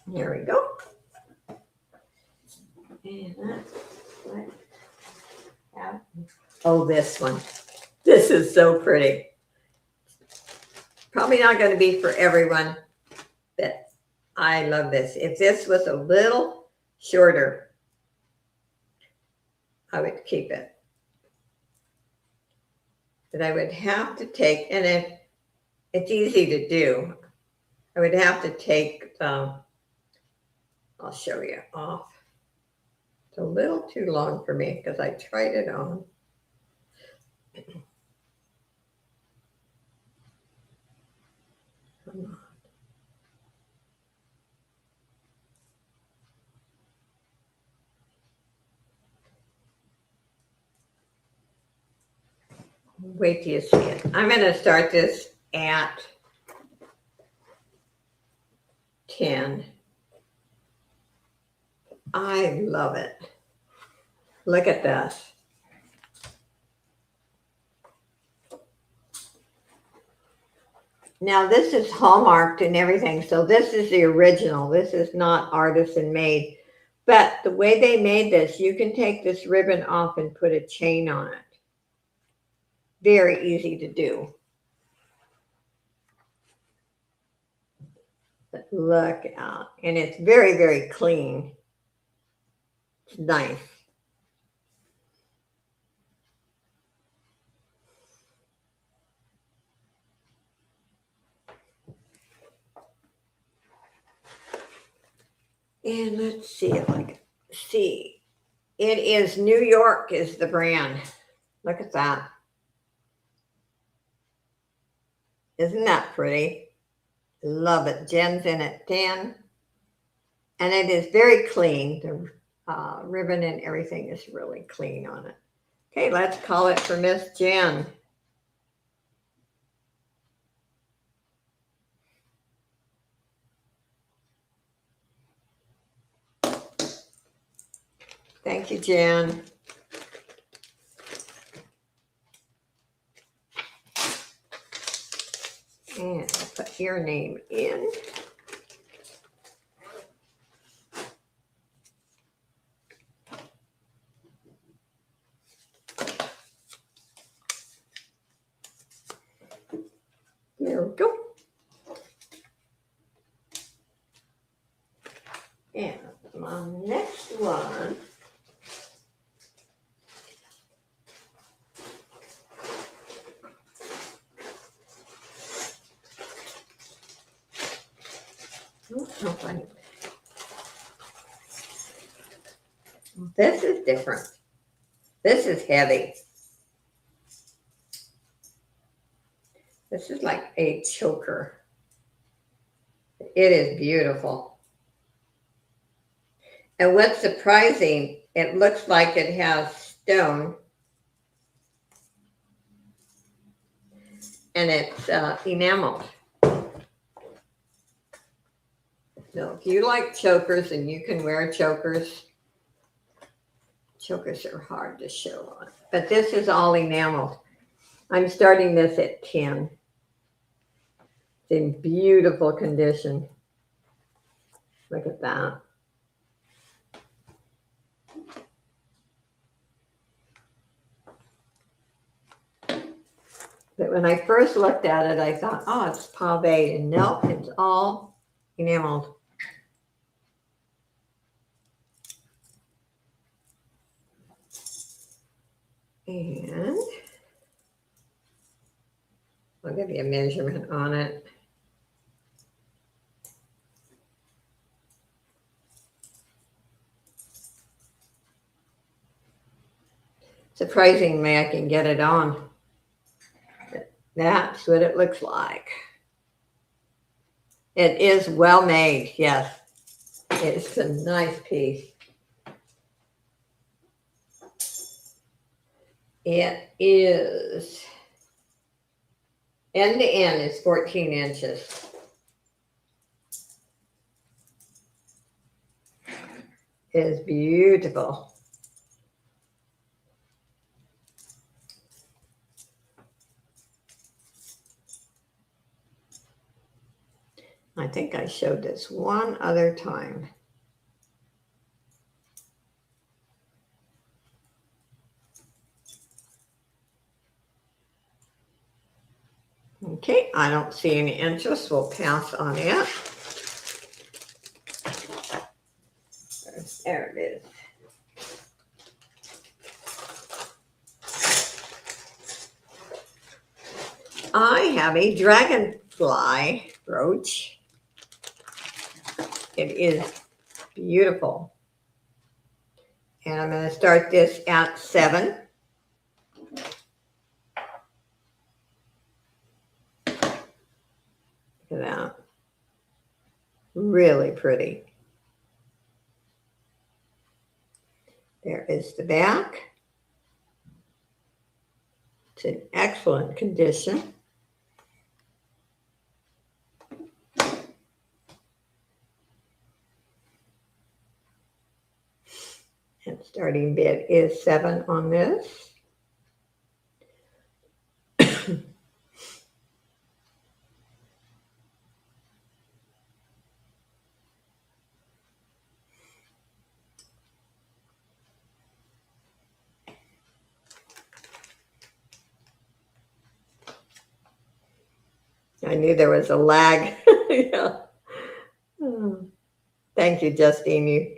Speaker 2: There we go. And that's what happened. Oh, this one. This is so pretty. Probably not going to be for everyone, but I love this. If this was a little shorter, I would keep it. But I would have to take, and it's easy to do, I would have to take, I'll show you off. It's a little too long for me because I tried it on. Come on. Wait till you see it. I'm going to start this at 10. I love it. Look at this. Now this is hallmarked and everything, so this is the original. This is not artisan made. But the way they made this, you can take this ribbon off and put a chain on it. Very easy to do. But look out. And it's very, very clean. It's nice. And let's see if I can see. It is New York is the brand. Look at that. Isn't that pretty? Love it. Jen's in at 10. And it is very clean. The ribbon and everything is really clean on it. Okay, let's call it for Miss Jen. Thank you, Jen. And I'll put your name in. There we go. And my next one. This is different. This is heavy. This is like a choker. It is beautiful. And what's surprising, it looks like it has stone. And it's enameled. So if you like chokers and you can wear chokers, chokers are hard to show on. But this is all enameled. I'm starting this at 10. It's in beautiful condition. Look at that. But when I first looked at it, I thought, oh, it's pave. And no, it's all enameled. And I'll give you a measurement on it. Surprisingly, I can get it on. That's what it looks like. It is well made, yes. It's a nice piece. It is, end to end is 14 inches. is beautiful. I think I showed this one other time. Okay, I don't see any interest. We'll pass on it. There it is. I have a dragonfly brooch. It is beautiful. And I'm going to start this at 7. Look at that. Really pretty. There is the back. It's in excellent condition. And starting bid is 7 on this. I knew there was a lag. Yeah. Oh. Thank you, Justine. You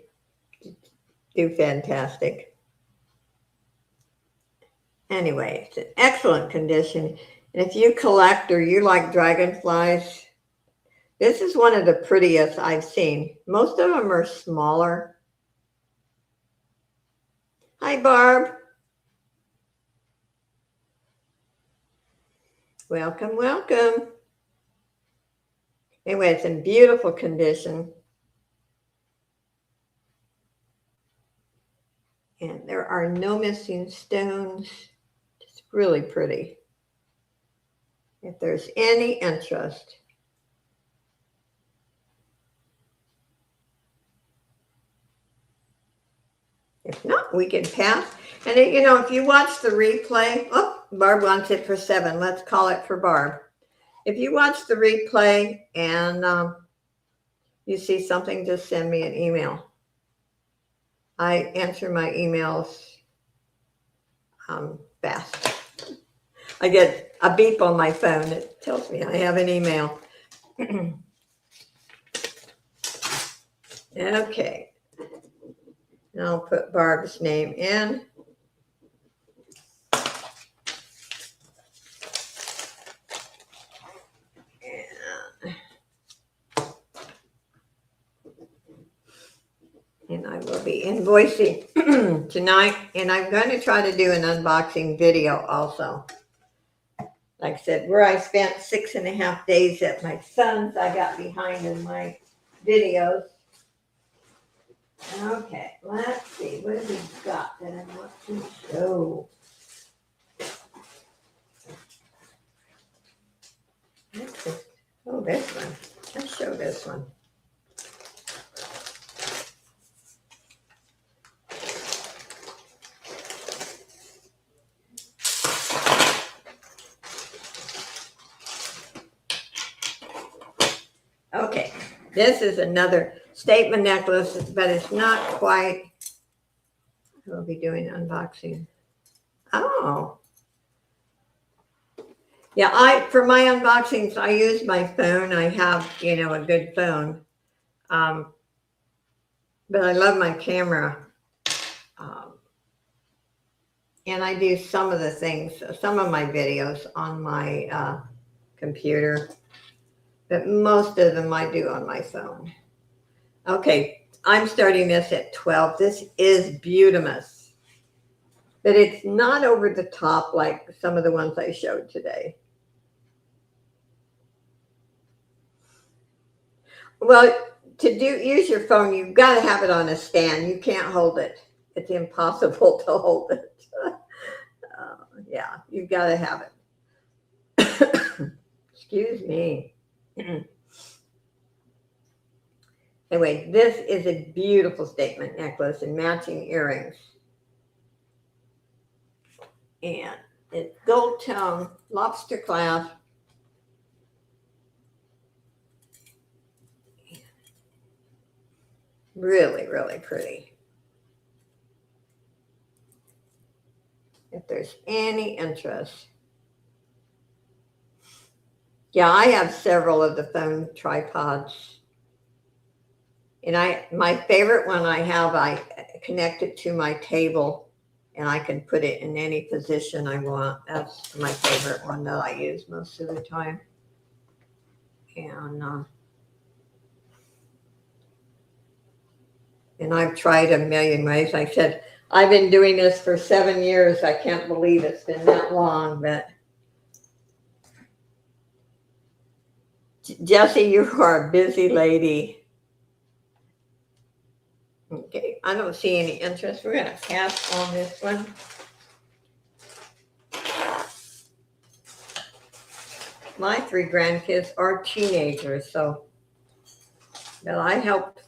Speaker 2: do fantastic. Anyway, it's in excellent condition. And if you collect or you like dragonflies, this is one of the prettiest I've seen. Most of them are smaller. Hi, Barb. Welcome, welcome. Anyway, it's in beautiful condition. And there are no missing stones. It's really pretty. If there's any interest. If not, we can pass. And you know, if you watch the replay, oh, Barb wants it for 7. Let's call it for Barb. If you watch the replay and you see something, just send me an email. I answer my emails fast. I get a beep on my phone. It tells me I have an email. Okay. And I'll put Barb's name in. And I will be invoicing tonight. And I'm going to try to do an unboxing video also. Like I said, where I spent 6.5 days at my son's, I got behind in my videos. Okay, let's see. What have we got that I want to show? Oh, this one. Let's show this one. Okay, this is another statement necklace, but it's not quite. We'll be doing unboxing. Oh. Yeah, for my unboxings, I use my phone. I have, you know, a good phone. But I love my camera. And I do some of the things, some of my videos on my computer. But most of them I do on my phone. Okay, I'm starting this at 12. This is Beautimus. But it's not over the top like some of the ones I showed today. Well, to use your phone, you've got to have it on a stand. You can't hold it. It's impossible to hold it. Yeah, you've got to have it. Excuse me. Anyway, this is a beautiful statement necklace and matching earrings. And it's gold tone, lobster clasp. Really, really pretty. If there's any interest. Yeah, I have several of the phone tripods. And my favorite one I connect it to my table and I can put it in any position I want. That's my favorite one that I use most of the time. And I've tried a million ways. I said, I've been doing this for 7 years. I can't believe it's been that long, but Jessie, you are a busy lady. Okay, I don't see any interest. We're going to pass on this one. My 3 grandkids are teenagers, so but I helped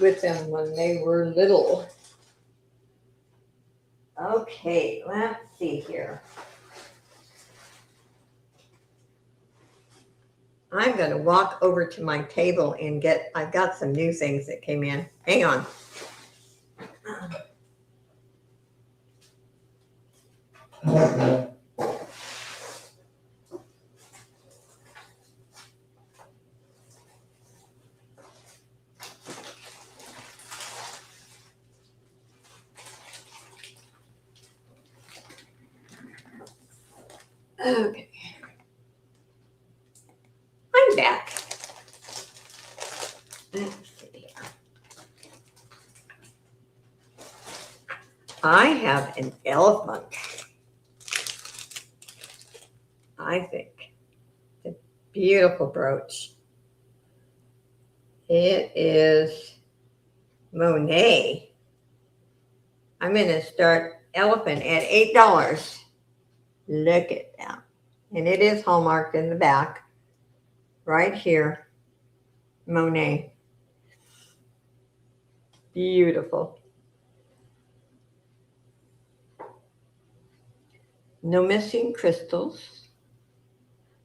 Speaker 2: with them when they were little. Okay, let's see here. I'm going to walk over to my table and I've got some new things that came in. Hang on. Okay. I'm back. Let's see. I have an elephant. I think. It's a beautiful brooch. It is Monet. I'm going to start elephant at $8. Look at that. And it is hallmarked in the back. Right here. Monet. Beautiful. No missing crystals.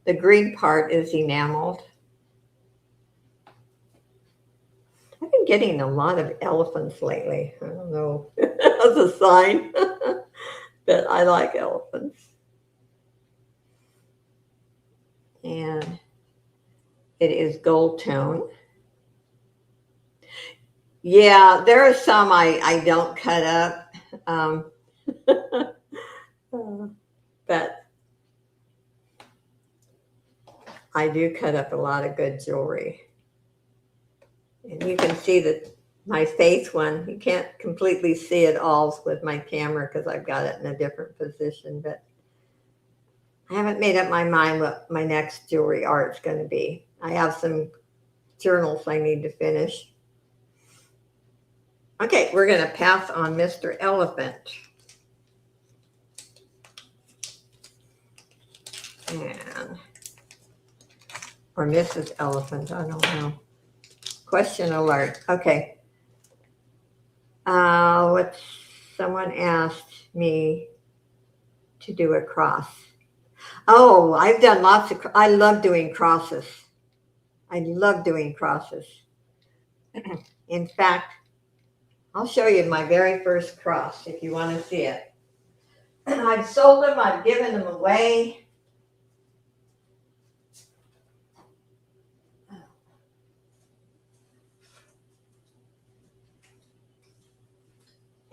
Speaker 2: The green part is enameled. I've been getting a lot of elephants lately. I don't know. That's a sign that I like elephants. And it is gold tone. Yeah, there are some I don't cut up. But I do cut up a lot of good jewelry. And you can see that my faith one, you can't completely see it all with my camera because I've got it in a different position, but I haven't made up my mind what my next jewelry art's going to be. I have some journals I need to finish. Okay, we're going to pass on Mr. Elephant. Or Mrs. Elephant, I don't know. Question alert. Okay. Someone asked me to do a cross. Oh, I've done lots of, I love doing crosses. I love doing crosses. In fact, I'll show you my very first cross if you want to see it. I've sold them, I've given them away.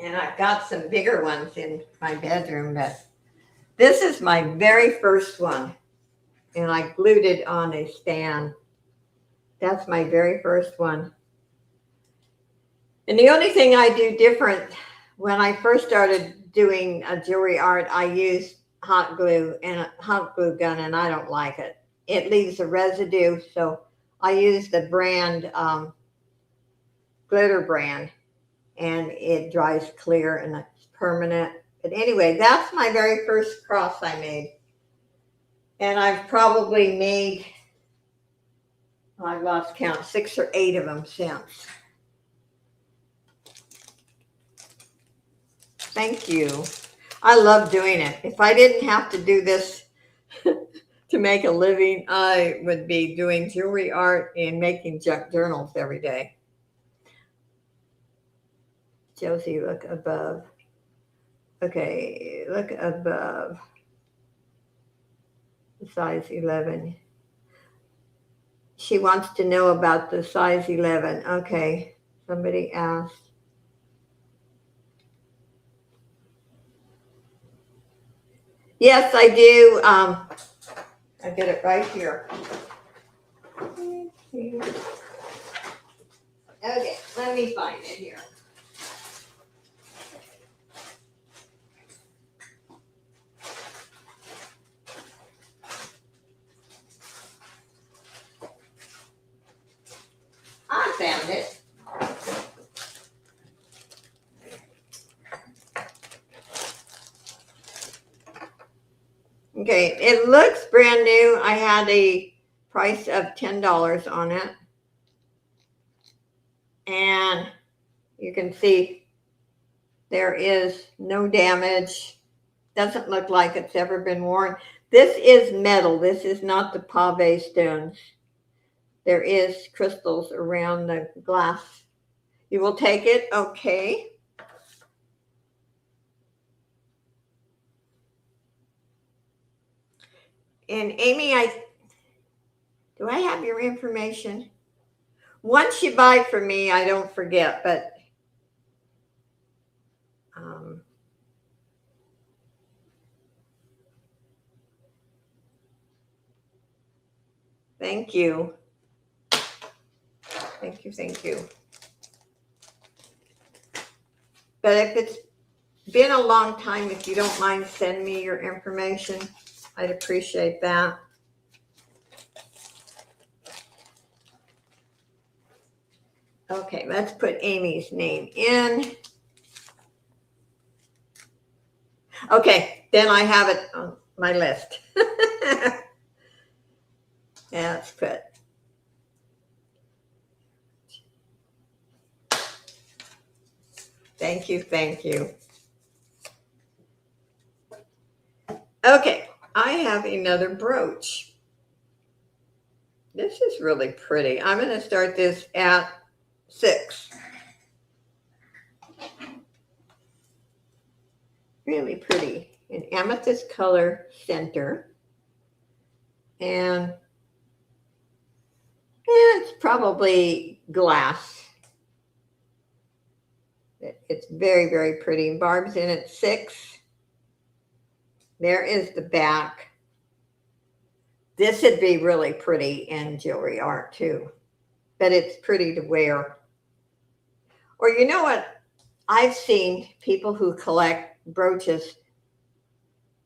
Speaker 2: And I've got some bigger ones in my bedroom, but this is my very first one. And I glued it on a stand. That's my very first one. And the only thing I do different, when I first started doing a jewelry art, I used hot glue and a hot glue gun, and I don't like it. It leaves a residue, so I use the brand, glitter brand, and it dries clear and it's permanent. But anyway, that's my very first cross I made. And I've probably made, I've lost count, 6 or 8 of them since. Thank you. I love doing it. If I didn't have to do this to make a living, I would be doing jewelry art and making junk journals every day. Josie, look above. Okay, look above. Size 11. She wants to know about the size 11. Okay, somebody asked. Yes, I do. I get it right here. Okay, let me find it here. I found it. Okay, it looks brand new. I had a price of $10 on it. And you can see there is no damage. Doesn't look like it's ever been worn. This is metal. This is not the pave stones. There is crystals around the glass. You will take it? Okay. And Amy, do I have your information? Once you buy from me, I don't forget, but thank you. Thank you, thank you. But if it's been a long time, if you don't mind sending me your information, I'd appreciate that. Okay, let's put Amy's name in. Okay, then I have it on my list. Yeah, let's put. Thank you, thank you. Okay, I have another brooch. This is really pretty. I'm going to start this at 6. Really pretty. An amethyst color center. And it's probably glass. It's very, very pretty. Barb's in at 6. There is the back. This would be really pretty in jewelry art too. But it's pretty to wear. Or you know what? I've seen people who collect brooches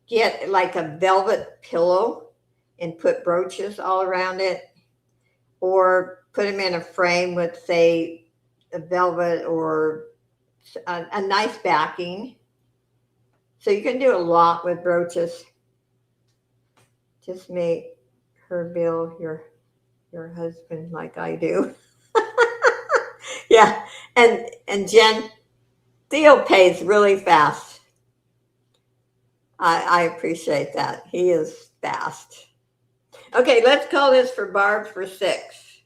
Speaker 2: get like a velvet pillow and put brooches all around it, or put them in a frame with, say, a velvet or a nice backing. So you can do a lot with brooches. Just make her bill your husband like I do. Yeah, and Jen, Theo pays really fast. I appreciate that. He is fast. Okay, let's call this for Barb for 6.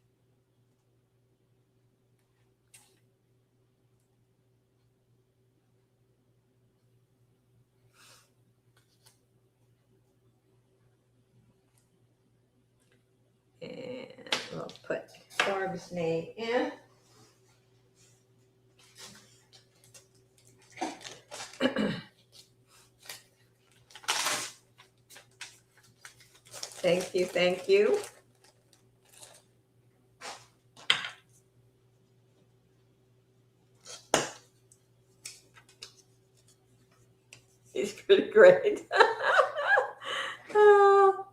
Speaker 2: And we'll put Barb's name in. Thank you, thank you. He's pretty great. Oh.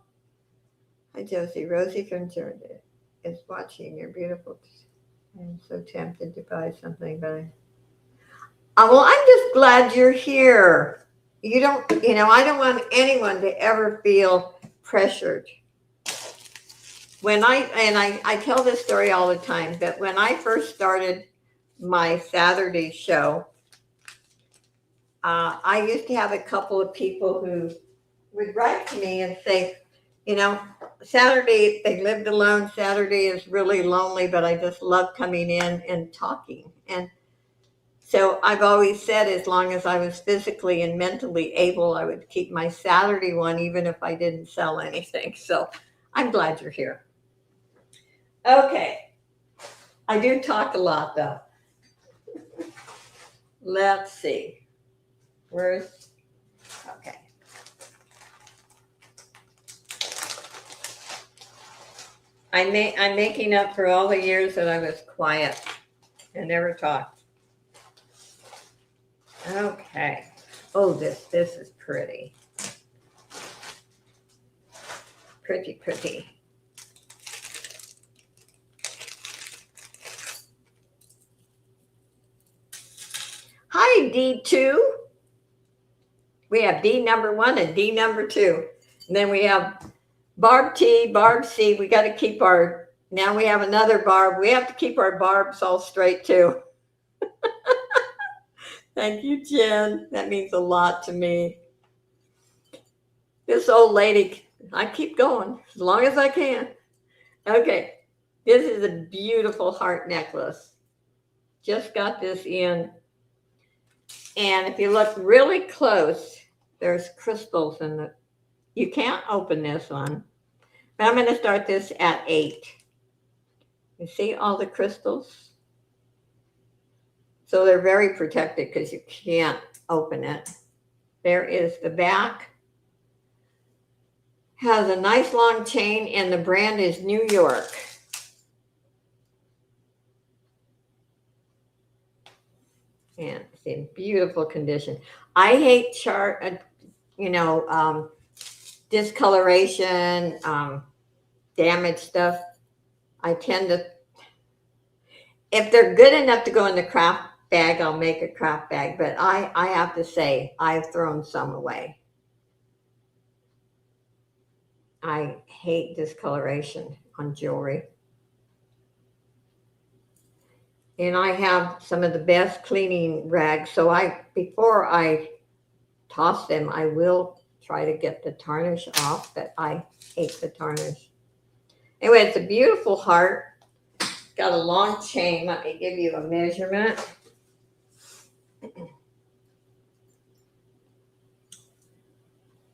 Speaker 2: Hi, Josie. Rosie from Georgia is watching. You're beautiful. I'm so tempted to buy something, but well, I'm just glad you're here. I don't want anyone to ever feel pressured. I tell this story all the time, but when I first started my Saturday show, I used to have a couple of people who would write to me and say, Saturday, they lived alone. Saturday is really lonely, but I just love coming in and talking. And so I've always said, as long as I was physically and mentally able, I would keep my Saturday one, even if I didn't sell anything. So I'm glad you're here. Okay. I do talk a lot, though. Let's see. Where's, okay. I'm making up for all the years that I was quiet and never talked. Okay. Oh, this is pretty. Pretty, pretty. Hi, D2. We have D number 1 and D number 2. And then we have Barb T, Barb C. We got to keep our, now we have another Barb. We have to keep our barbs all straight too. Thank you, Jen. That means a lot to me. This old lady, I keep going as long as I can. Okay, this is a beautiful heart necklace. Just got this in. And if you look really close, there's crystals in it. You can't open this one. But I'm going to start this at 8. You see all the crystals? So they're very protected because you can't open it. There is the back. Has a nice long chain, and the brand is New York. And it's in beautiful condition. I hate discoloration, damaged stuff. I tend to, if they're good enough to go in the craft bag, I'll make a craft bag. But I have to say, I've thrown some away. I hate discoloration on jewelry. And I have some of the best cleaning rags. So before I toss them, I will try to get the tarnish off, but I hate the tarnish. Anyway, it's a beautiful heart. Got a long chain. Let me give you a measurement.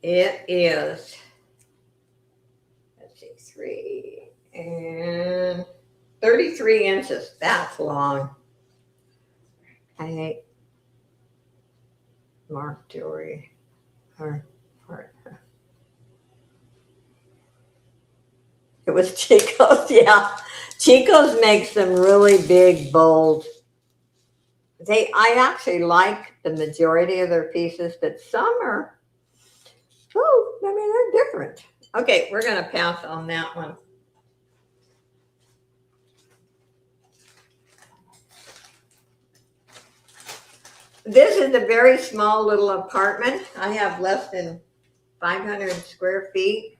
Speaker 2: It is, let's see, 3 and 33 inches. That's long. I hate Mark jewelry. It was Chico's, yeah. Chico's makes them really big, bold. I actually like the majority of their pieces, but some are, they're different. Okay, we're going to pass on that one. This is a very small little apartment. I have less than 500 square feet.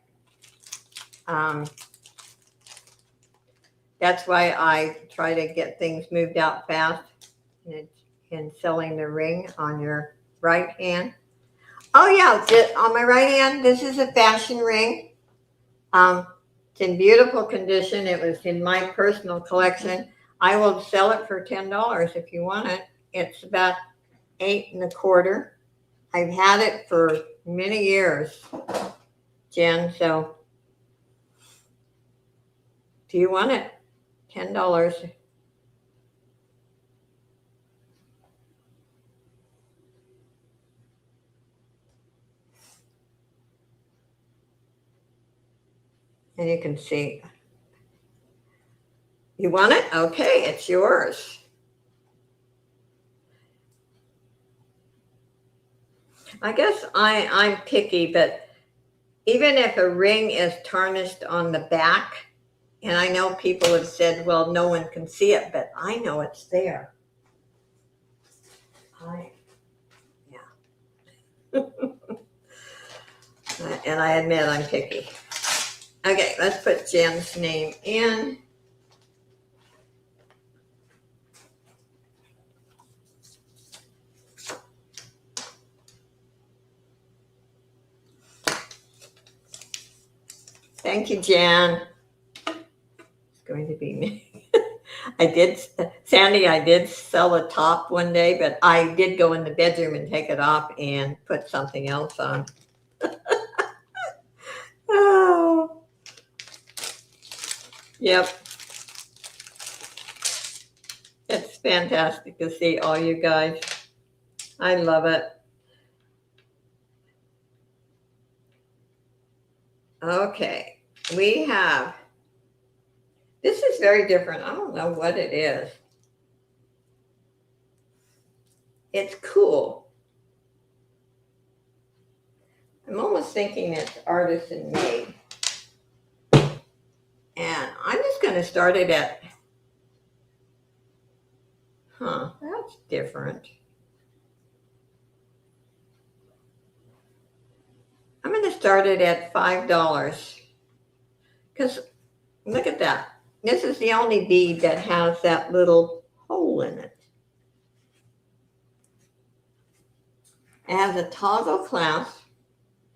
Speaker 2: That's why I try to get things moved out fast and selling the ring on your right hand. Oh yeah, on my right hand, this is a fashion ring. It's in beautiful condition. It was in my personal collection. I will sell it for $10 if you want it. It's about 8 1/4. I've had it for many years, Jen. So, do you want it? $10. And you can see. You want it? Okay, it's yours. I guess I'm picky, but even if a ring is tarnished on the back, and I know people have said, well, no one can see it, but I know it's there. And I admit I'm picky. Okay, let's put Jen's name in. Thank you, Jan. It's going to be me. Sandy, I did sell a top one day, but I did go in the bedroom and take it off and put something else on. Oh, yep. It's fantastic to see all you guys. I love it. Okay, we have, this is very different. I don't know what it is. It's cool. I'm almost thinking it's artisan made. And I'm just going to start it at, that's different. I'm going to start it at $5 because look at that. This is the only bead that has that little hole in it. It has a toggle clasp.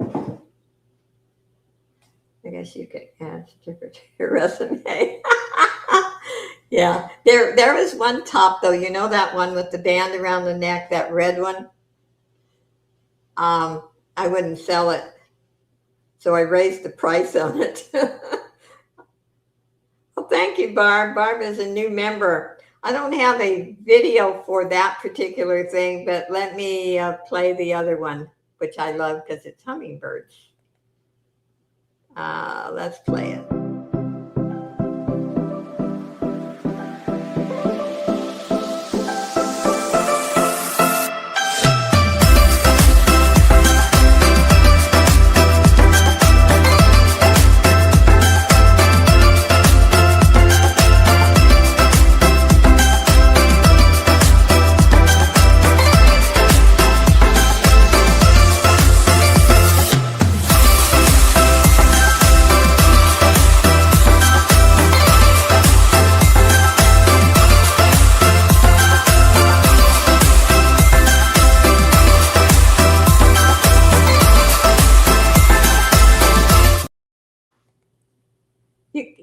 Speaker 2: I guess you could add sticker to your resume. Yeah, there was one top though. You know that one with the band around the neck, that red one. I wouldn't sell it, so I raised the price on it. Well, thank you, Barb. Barb is a new member. I don't have a video for that particular thing, but let me play the other one, which I love because it's hummingbirds. Let's play it.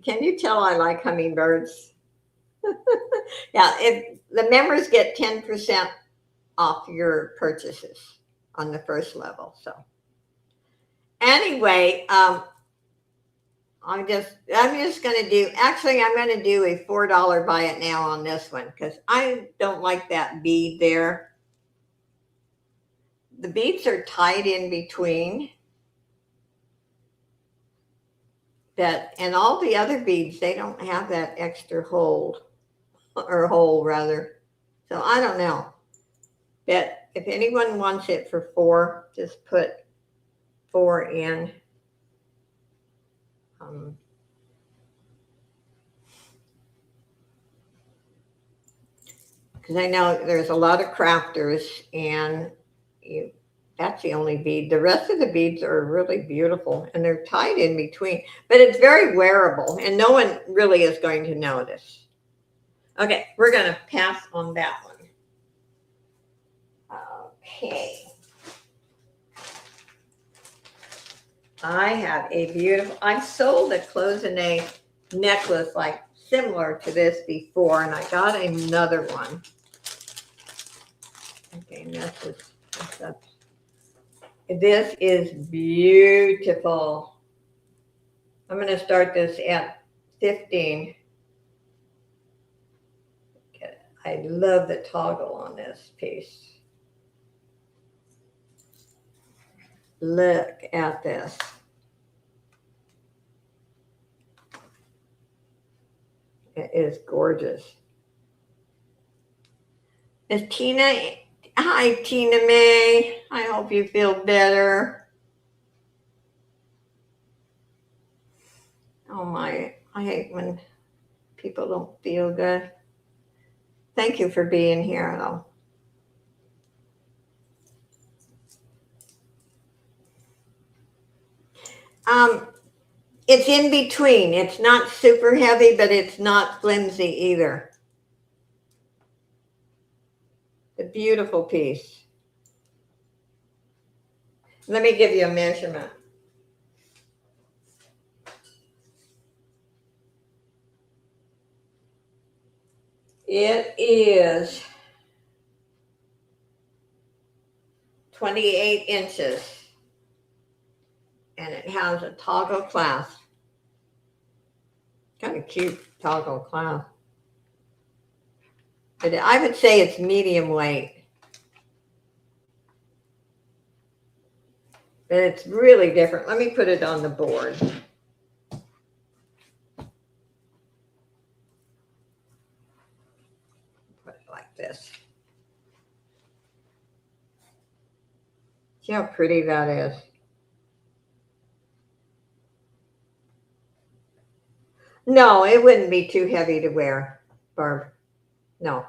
Speaker 2: Can you tell I like hummingbirds? Yeah, if the members get 10% off your purchases on the first level. So anyway, I'm just going to do, actually, I'm going to do a $4 buy it now on this one because I don't like that bead there. The beads are tied in between. That, and all the other beads, they don't have that extra hole rather. So I don't know. But if anyone wants it for $4, just put 4 in. Because I know there's a lot of crafters, and that's the only bead. The rest of the beads are really beautiful, and they're tied in between. But it's very wearable, and no one really is going to notice. Okay, we're going to pass on that one. Okay. I have a beautiful, I sold a cloisonne necklace like similar to this before, and I got another one. Okay, this is beautiful. I'm going to start this at 15. Okay. I love the toggle on this piece. Look at this. It is gorgeous. Is Tina? Hi, Tina May. I hope you feel better. Oh my, I hate when people don't feel good. Thank you for being here, though. It's in between. It's not super heavy, but it's not flimsy either. A beautiful piece. Let me give you a measurement. It is 28 inches and it has a toggle clasp. Kind of cute toggle clasp. But I would say it's medium weight. But it's really different. Let me put it on the board. Put it like this. See how pretty that is? No, it wouldn't be too heavy to wear, Barb. No.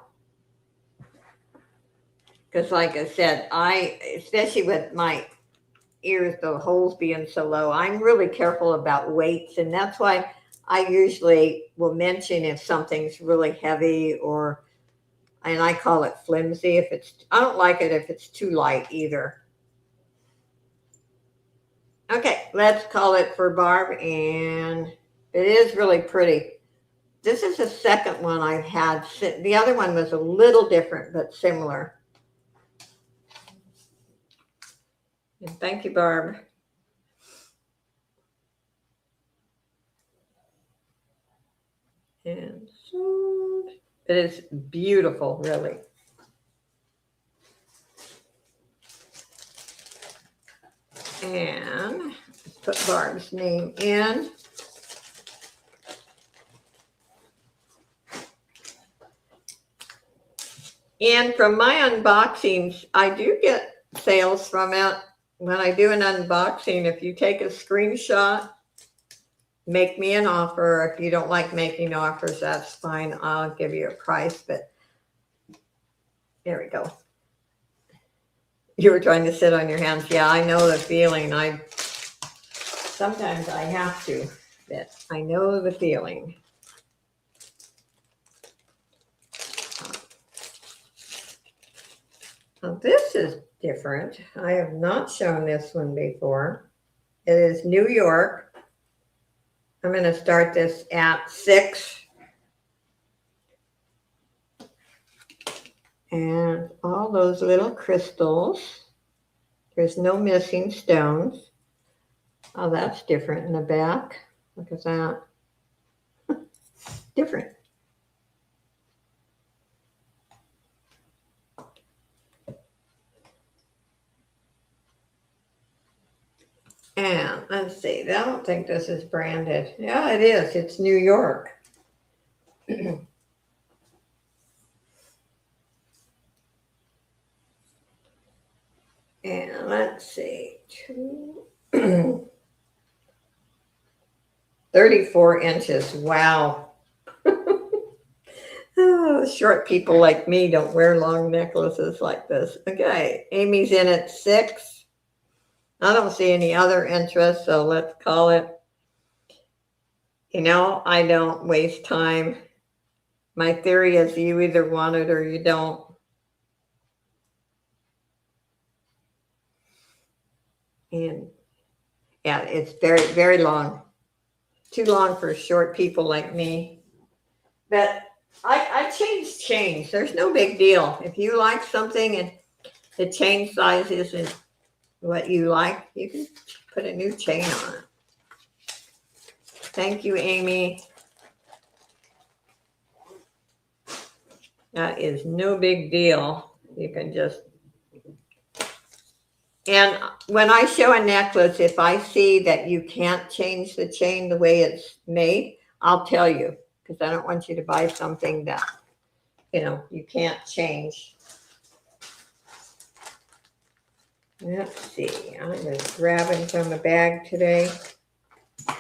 Speaker 2: Because like I said, especially with my ears, the holes being so low, I'm really careful about weights. And that's why I usually will mention if something's really heavy and I call it flimsy. I don't like it if it's too light either. Okay, let's call it for Barb. And it is really pretty. This is the second one I've had. The other one was a little different, but similar. And thank you, Barb. And so it is beautiful, really. And let's put Barb's name in. And from my unboxings, I do get sales from it. When I do an unboxing, if you take a screenshot, make me an offer. If you don't like making offers, that's fine. I'll give you a price, but there we go. You were trying to sit on your hands. Yeah, I know the feeling. Sometimes I have to, but I know the feeling. Now this is different. I have not shown this one before. It is New York. I'm going to start this at 6. And all those little crystals. There's no missing stones. Oh, that's different in the back. Look at that. Different. And let's see. I don't think this is branded. Yeah, it is. It's New York. And let's see. 34 inches. Wow. Oh, short people like me don't wear long necklaces like this. Okay, Amy's in at 6. I don't see any other interest, so let's call it. I don't waste time. My theory is you either want it or you don't. And yeah, it's very, very long. Too long for short people like me. But I change. There's no big deal. If you like something and the chain size isn't what you like, you can put a new chain on it. Thank you, Amy. That is no big deal. You can just... And when I show a necklace, if I see that you can't change the chain the way it's made, I'll tell you, because I don't want you to buy something that, you can't change. Let's see. I was grabbing from the bag today. I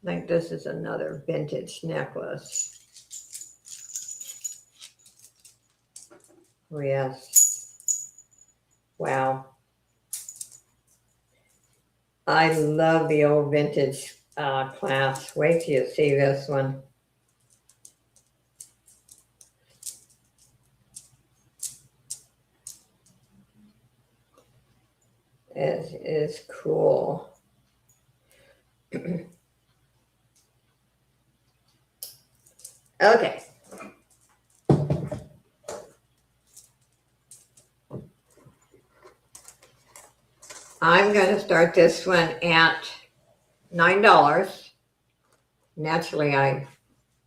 Speaker 2: think this is another vintage necklace. Oh, yes. Wow. I love the old vintage clasp. Wait till you see this one. It is cool. Okay. I'm going to start this one at $9. Naturally, I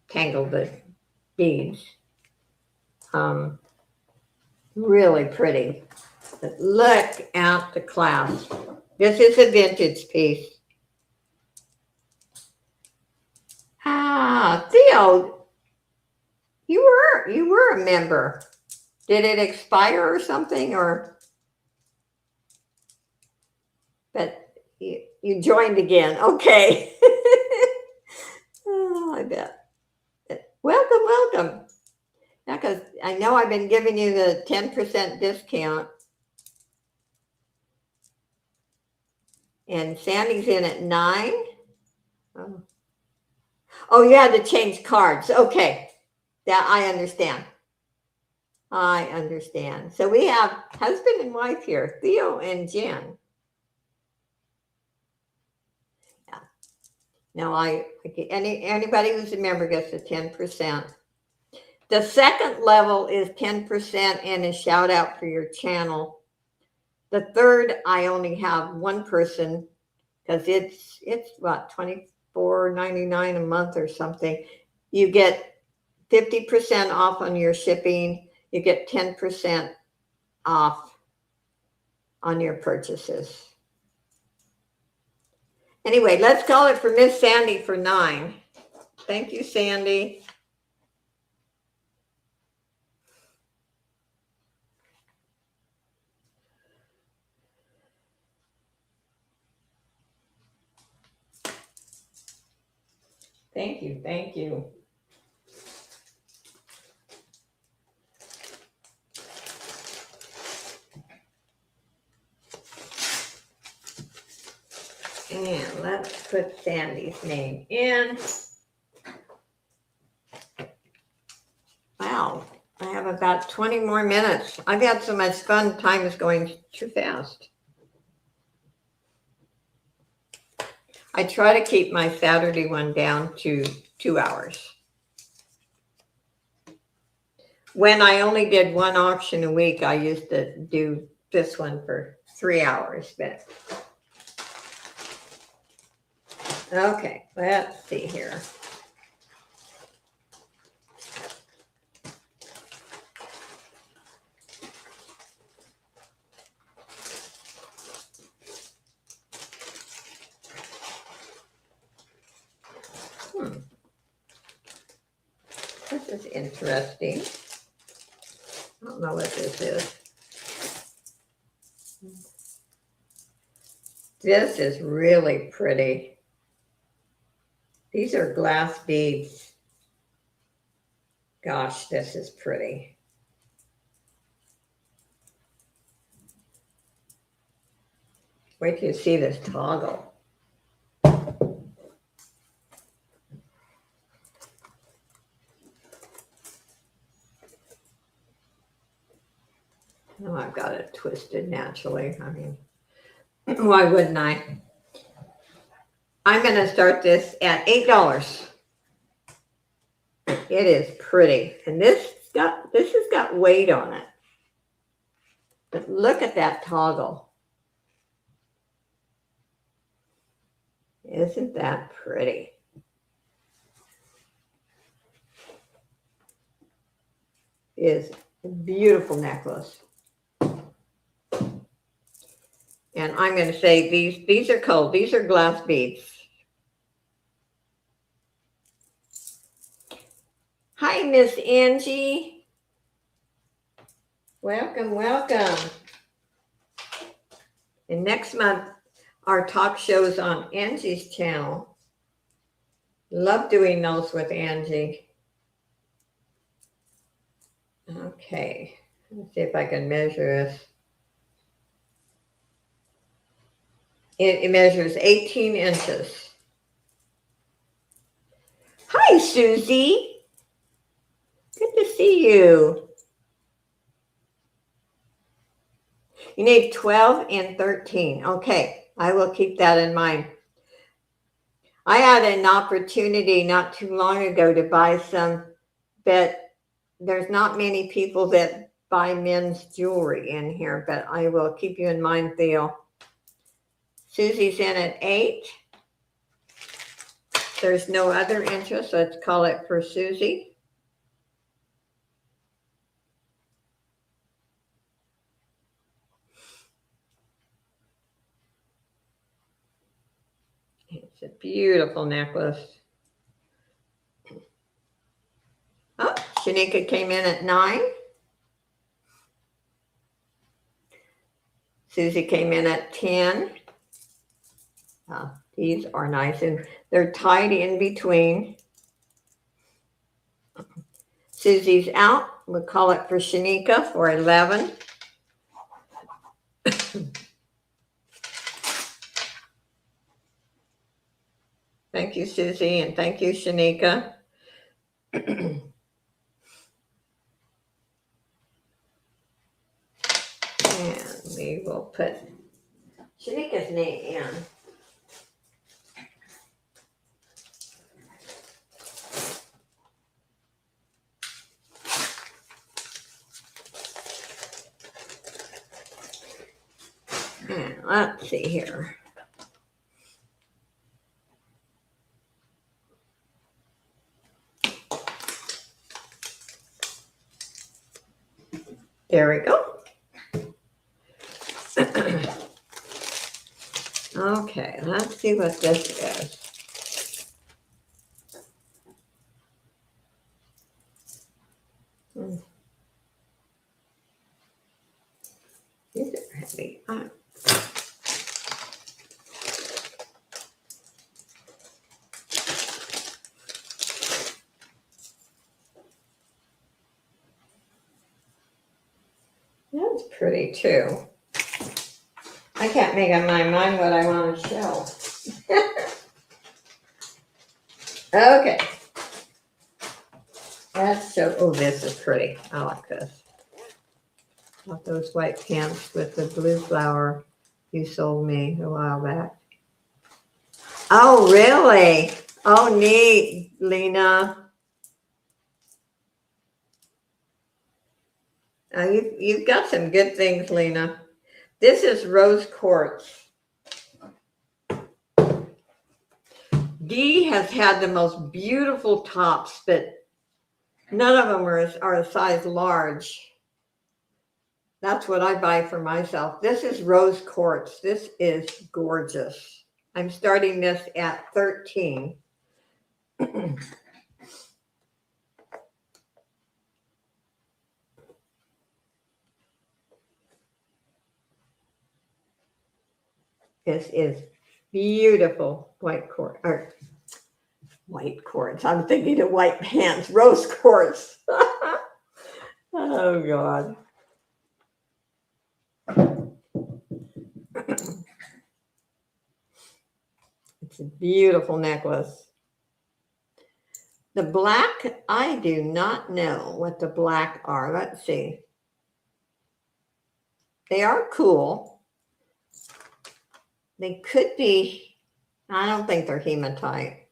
Speaker 2: tangled the beads. Really pretty. But look at the clasp. This is a vintage piece. Ah, Theo, you were a member. Did it expire or something, or? But you joined again. Okay. Oh, I bet. Welcome, welcome. Yeah, because I know I've been giving you the 10% discount. And Sandy's in at 9. Oh. Oh, you had to change cards. Okay. That I understand. I understand. So we have husband and wife here, Theo and Jen. Yeah. Now anybody who's a member gets a 10%. The second level is 10% and a shout out for your channel. The third, I only have one person because it's what, $24.99 a month or something. You get 50% off on your shipping. You get 10% off on your purchases. Anyway, let's call it for Miss Sandy for 9. Thank you, Sandy. Thank you, thank you. And let's put Sandy's name in. Wow, I have about 20 more minutes. I've had so much fun, time is going too fast. I try to keep my Saturday one down to 2 hours. When I only did one auction a week, I used to do this one for 3 hours. But okay, let's see here. This is interesting. I don't know what this is. This is really pretty. These are glass beads. Gosh, this is pretty. Wait till you see this toggle. Oh, I've got it twisted naturally. I mean, why wouldn't I? I'm going to start this at $8. It is pretty. And this has got weight on it. But look at that toggle. Isn't that pretty? It is a beautiful necklace. And I'm going to say these are cold. These are glass beads. Hi, Miss Angie. Welcome, welcome. And next month, our talk shows on Angie's channel. Love doing those with Angie. Okay, let's see if I can measure this. It measures 18 inches. Hi, Susie. Good to see you. You need 12 and 13. Okay, I will keep that in mind. I had an opportunity not too long ago to buy some, but there's not many people that buy men's jewelry in here, but I will keep you in mind, Theo. Susie's in at 8. There's no other interest. Let's call it for Susie. It's a beautiful necklace. Oh, Shanika came in at 9. Susie came in at 10. Oh, these are nice, and they're tied in between. Susie's out. We'll call it for Shanika for 11. Thank you, Susie, and thank you, Shanika. And we will put Shanika's name in. And let's see here. There we go. Okay, let's see what this is. These are heavy. That's pretty too. I can't make up my mind what I want to show. Okay. Let's show. Oh, this is pretty. I like this. Not those white pants with the blue flower you sold me a while back. Oh, really? Oh, neat, Lena. You've got some good things, Lena. This is rose quartz. Dee has had the most beautiful tops, but none of them are a size large. That's what I buy for myself. This is rose quartz. This is gorgeous. I'm starting this at 13. This is beautiful white quartz. Or white quartz. I'm thinking of white pants. Rose quartz. Oh, God. It's a beautiful necklace. The black, I do not know what the black are. Let's see. They are cool. They could be, I don't think they're hematite.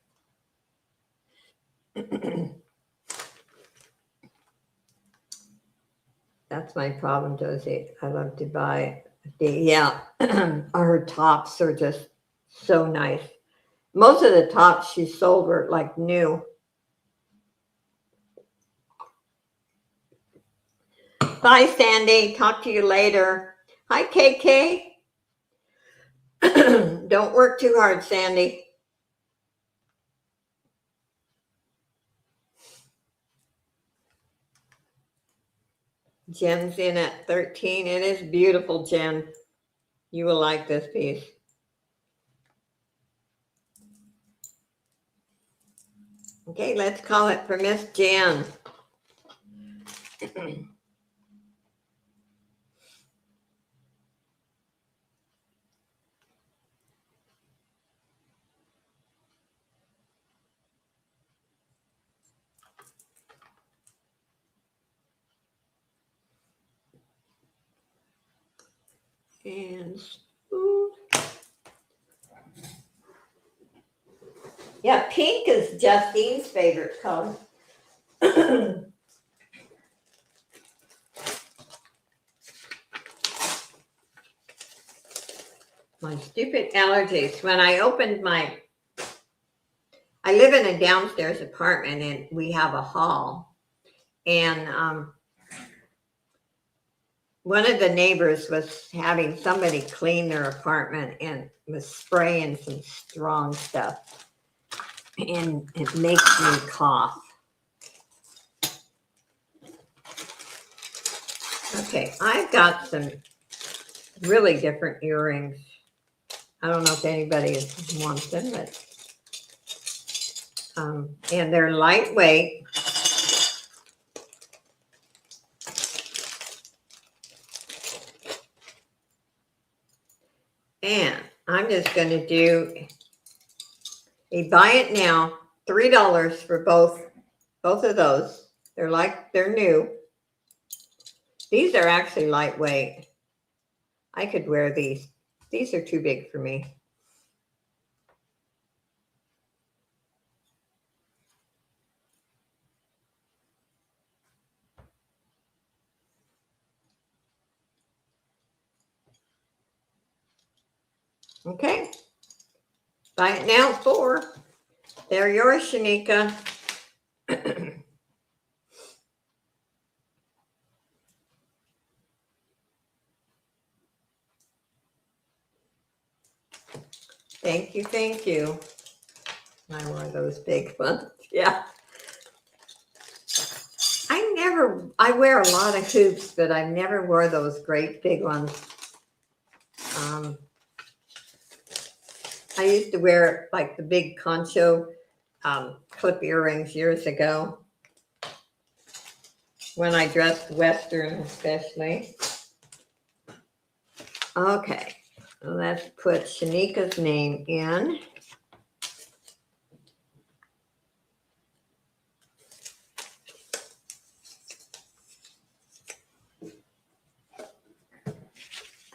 Speaker 2: That's my problem, Josie. I love to buy. Yeah, her tops are just so nice. Most of the tops she sold were like new. Bye, Sandy. Talk to you later. Hi, KK. Don't work too hard, Sandy. Jen's in at 13. It is beautiful, Jen. You will like this piece. Okay, let's call it for Miss Jen. And smooth. Yeah, pink is Justine's favorite color. My stupid allergies. When I opened I live in a downstairs apartment and we have a hall. And one of the neighbors was having somebody clean their apartment and was spraying some strong stuff. And it makes me cough. Okay, I've got some really different earrings. I don't know if anybody wants them, but and they're lightweight. And I'm just going to do a buy it now, $3 for both of those. They're new. These are actually lightweight. I could wear these. These are too big for me. Okay. Buy it now for. They're yours, Shanika. Thank you, thank you. I wore those big ones. Yeah. I wear a lot of hoops, but I never wore those great big ones. I used to wear like the big concho clip earrings years ago when I dressed Western, especially. Okay, let's put Shanika's name in.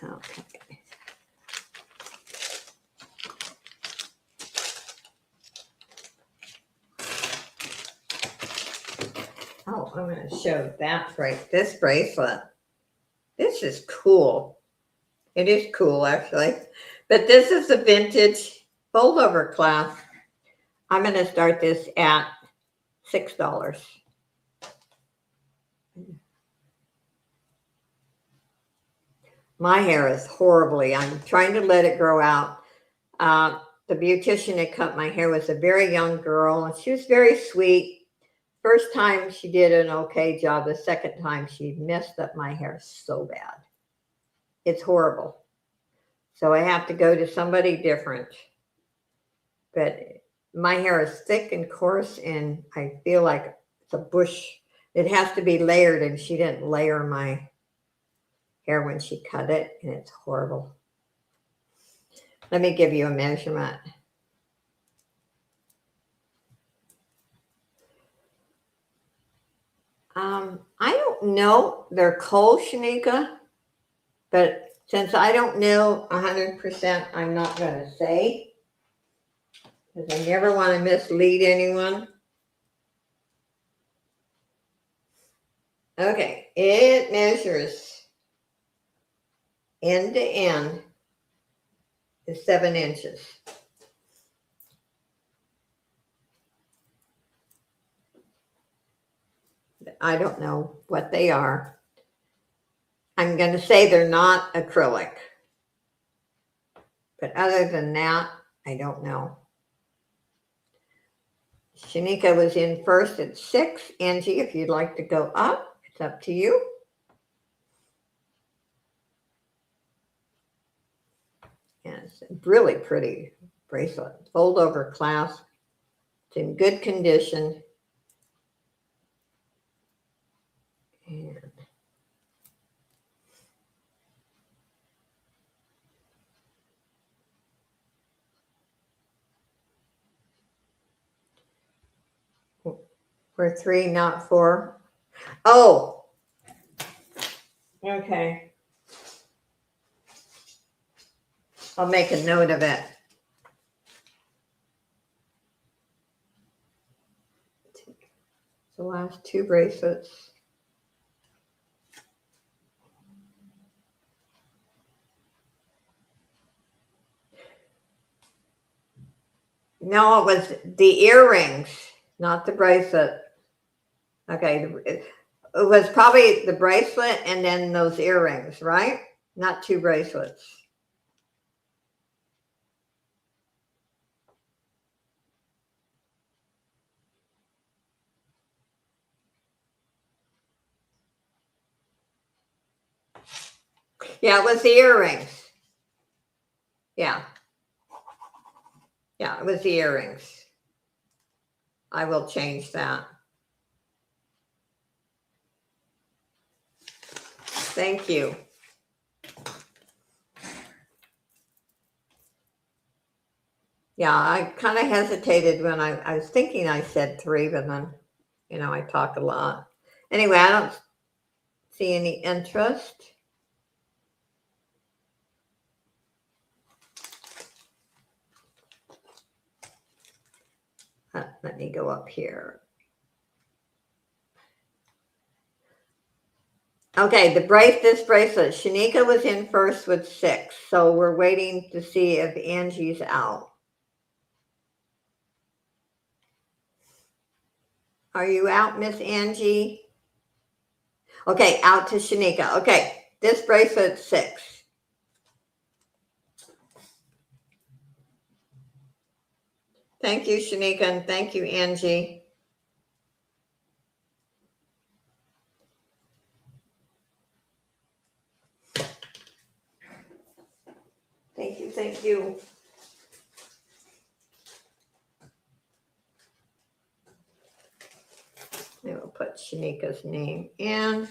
Speaker 2: Okay. Oh, I'm going to show this bracelet. This is cool. It is cool, actually. But this is a vintage fold-over clasp. I'm going to start this at $6. My hair is horribly. I'm trying to let it grow out. The beautician that cut my hair was a very young girl, and she was very sweet. First time she did an okay job. The second time she messed up my hair so bad. It's horrible. So I have to go to somebody different. But my hair is thick and coarse, and I feel like it's a bush. It has to be layered, and she didn't layer my hair when she cut it, and it's horrible. Let me give you a measurement. I don't know. They're cold, Shanika, but since I don't know 100%, I'm not going to say, because I never want to mislead anyone. Okay, it measures end to end is 7 inches. I don't know what they are. I'm going to say they're not acrylic. But other than that, I don't know. Shanika was in first at 6. Angie, if you'd like to go up, it's up to you. Yeah, it's a really pretty bracelet. Fold over clasp. It's in good condition. And we're 3, not 4. Oh, okay. I'll make a note of it. The last two bracelets. No, it was the earrings, not the bracelet. Okay, it was probably the bracelet and then those earrings, right? Not two bracelets. Yeah, it was the earrings. Yeah. Yeah, it was the earrings. I will change that. Thank you. Yeah, I kind of hesitated when I was thinking I said 3, but then, I talk a lot. Anyway, I don't see any interest. Let me go up here. Okay, this bracelet, Shanika was in first with 6, so we're waiting to see if Angie's out. Are you out, Miss Angie? Okay, out to Shanika. Okay, this bracelet's 6. Thank you, Shanika, and thank you, Angie. Thank you, thank you. I will put Shanika's name in.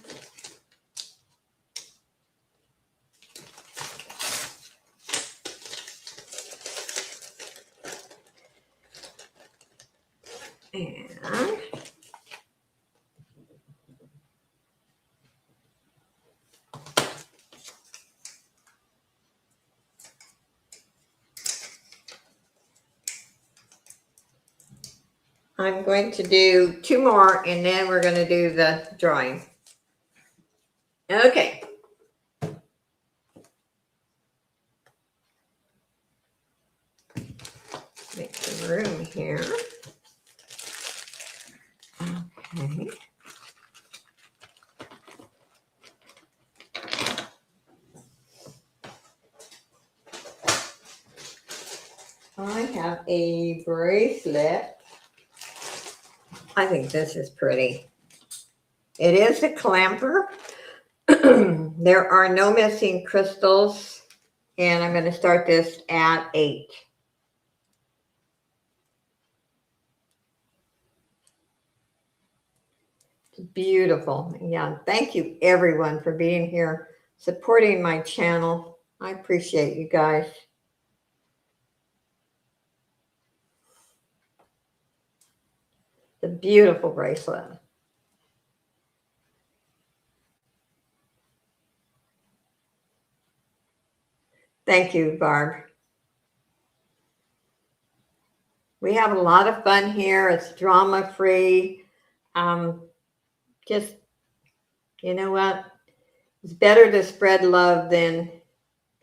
Speaker 2: And I'm going to do 2 more and then we're going to do the drawing. Okay. Make some room here. Okay. I have a bracelet. I think this is pretty. It is a clamper. There are no missing crystals, and I'm going to start this at 8. It's beautiful. Yeah, thank you everyone for being here, supporting my channel. I appreciate you guys. The beautiful bracelet. Thank you, Barb. We have a lot of fun here. It's drama free. Just, you know what? It's better to spread love than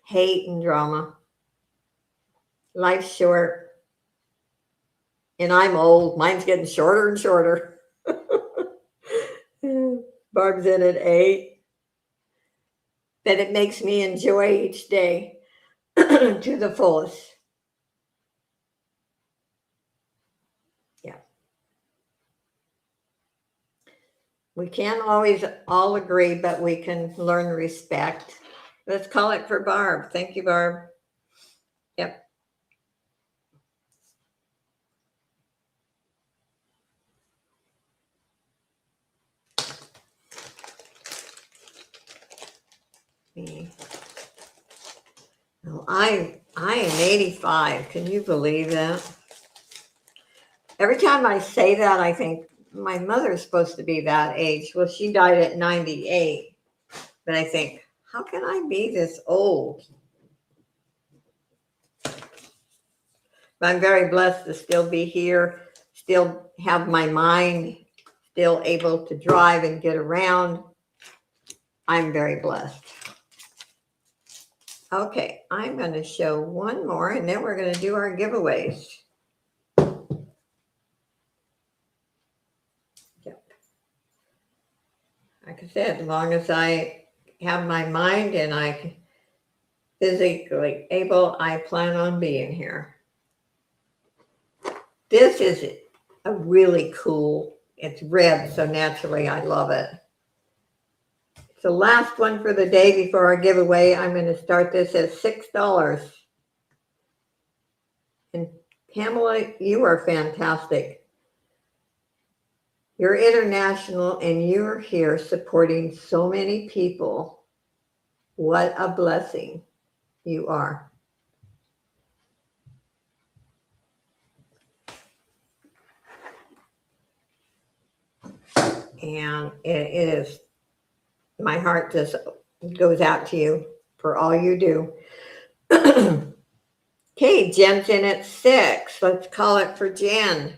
Speaker 2: hate and drama. Life's short. And I'm old. Mine's getting shorter and shorter. Barb's in at 8. But it makes me enjoy each day to the fullest. Yeah. We can't always all agree, but we can learn respect. Let's call it for Barb. Thank you, Barb. Yep. Well, I am 85. Can you believe that? Every time I say that, I think my mother's supposed to be that age. Well, she died at 98. But I think, how can I be this old? But I'm very blessed to still be here, still have my mind still able to drive and get around. I'm very blessed. Okay, I'm going to show one more and then we're going to do our giveaways. Yep. Like I said, as long as I have my mind and I physically able, I plan on being here. This is a really cool, it's red, so naturally I love it. It's the last one for the day before our giveaway. I'm going to start this at $6. And Pamela, you are fantastic. You're international and you're here supporting so many people. What a blessing you are. And it is, my heart just goes out to you for all you do. Okay, Jen's in at 6. Let's call it for Jen.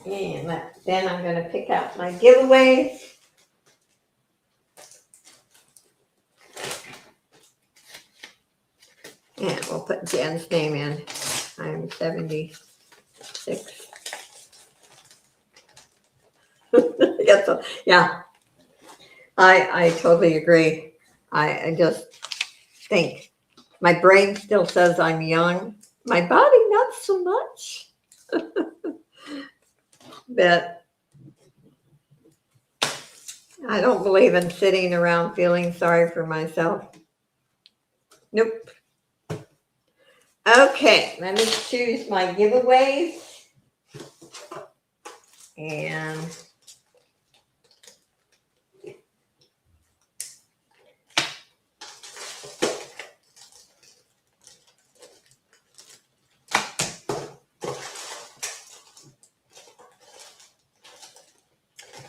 Speaker 2: And then I'm going to pick out my giveaways. And we'll put Jen's name in. I'm 76. Yeah, I totally agree. I just think my brain still says I'm young. My body, not so much. But I don't believe in sitting around feeling sorry for myself. Nope. Okay, let me choose my giveaways. And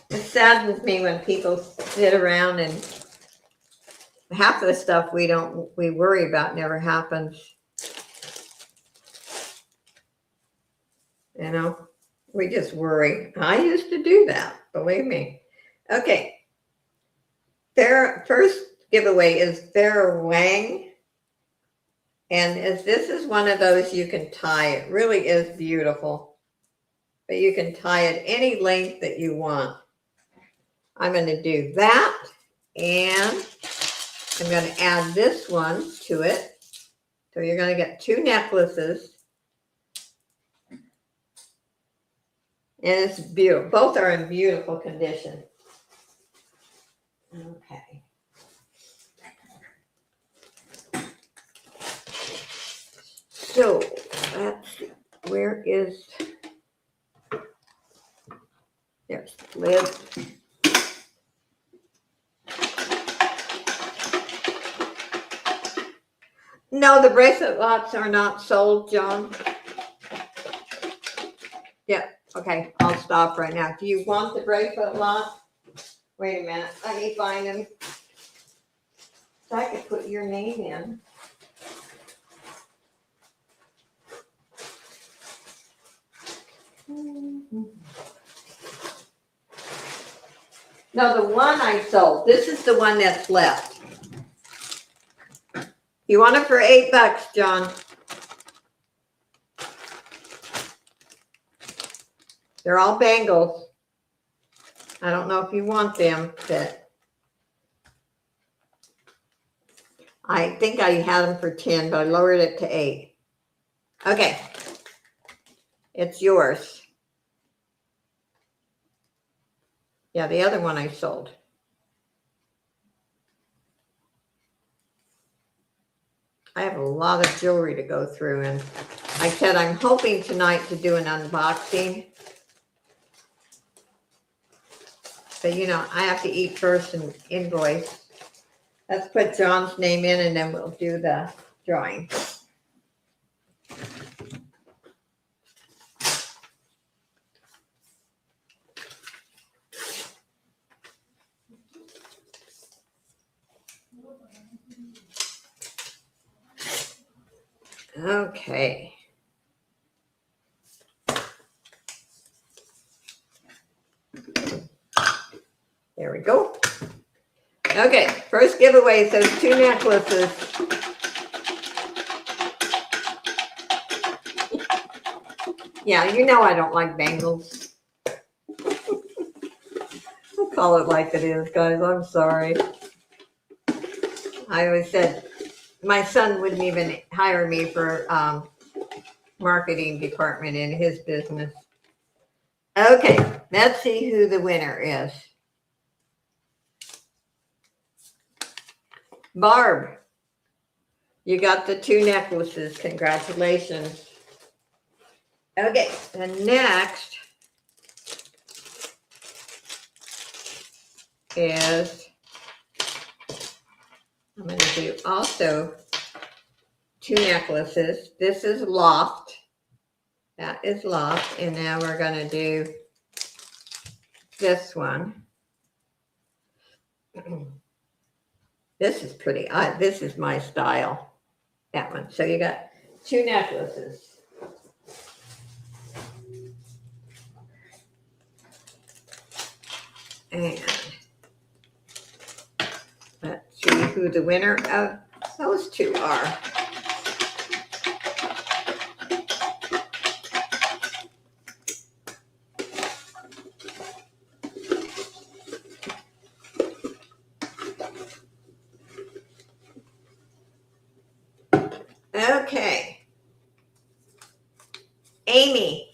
Speaker 2: it saddens me when people sit around and half of the stuff we worry about never happens. You know, we just worry. I used to do that, believe me. Okay. Their first giveaway is Vera Wang. And this is one of those you can tie. It really is beautiful. But you can tie it any length that you want. I'm going to do that. And I'm going to add this one to it. So you're going to get 2 necklaces. And it's beautiful. Both are in beautiful condition. Okay. So let's see. Where is, there's the lid. No, the bracelet lots are not sold, John. Yeah, okay, I'll stop right now. Do you want the bracelet lot? Wait a minute, let me find them. So I could put your name in. No, the one I sold. This is the one that's left. You want it for $8, John. They're all bangles. I don't know if you want them, but I think I had them for 10, but I lowered it to 8. Okay. It's yours. Yeah, the other one I sold. I have a lot of jewelry to go through, and I said I'm hoping tonight to do an unboxing. But you know, I have to eat first and invoice. Let's put John's name in and then we'll do the drawing. Okay. There we go. Okay, first giveaway is those 2 necklaces. Yeah, you know I don't like bangles. I'll call it like it is, guys. I'm sorry. I always said my son wouldn't even hire me for marketing department in his business. Okay, let's see who the winner is. Barb, you got the 2 necklaces. Congratulations. Okay, and next is, I'm going to do also 2 necklaces. This is Loft. That is Loft. And now we're going to do this one. This is pretty. This is my style. That one. So you got 2 necklaces. And let's see who the winner of those 2 are. Okay. Amy.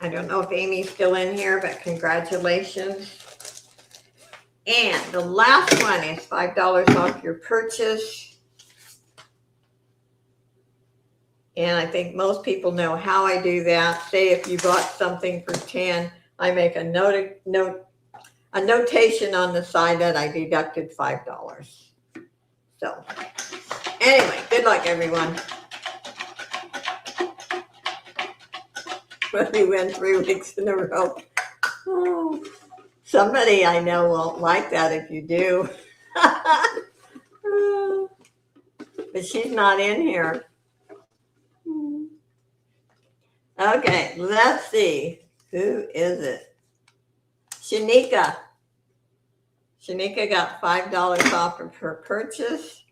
Speaker 2: I don't know if Amy's still in here, but congratulations. And the last one is $5 off your purchase. And I think most people know how I do that. Say if you bought something for 10, I make a notation on the side that I deducted $5. So anyway, good luck, everyone. We went 3 weeks in a row. Oh, somebody I know won't like that if you do. But she's not in here. Okay, let's see. Who is it? Shanika. Shanika got $5 off of her purchase.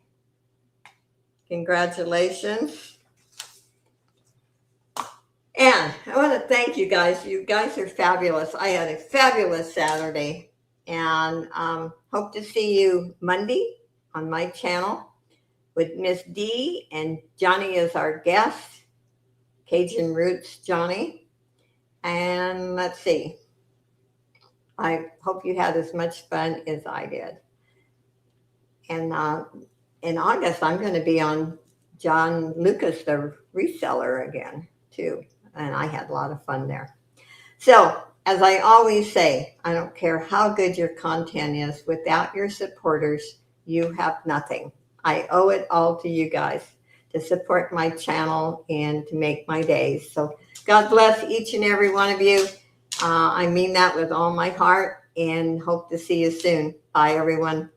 Speaker 2: Congratulations. And I want to thank you guys. You guys are fabulous. I had a fabulous Saturday. And hope to see you Monday on my channel with Miss D. And Johnny is our guest. Cajun Roots Johnny. And let's see. I hope you had as much fun as I did. And in August, I'm going to be on John Lucas, the reseller again, too. And I had a lot of fun there. So, as I always say, I don't care how good your content is. Without your supporters, you have nothing. I owe it all to you guys to support my channel and to make my days. So, God bless each and every one of you. I mean that with all my heart and hope to see you soon. Bye, everyone.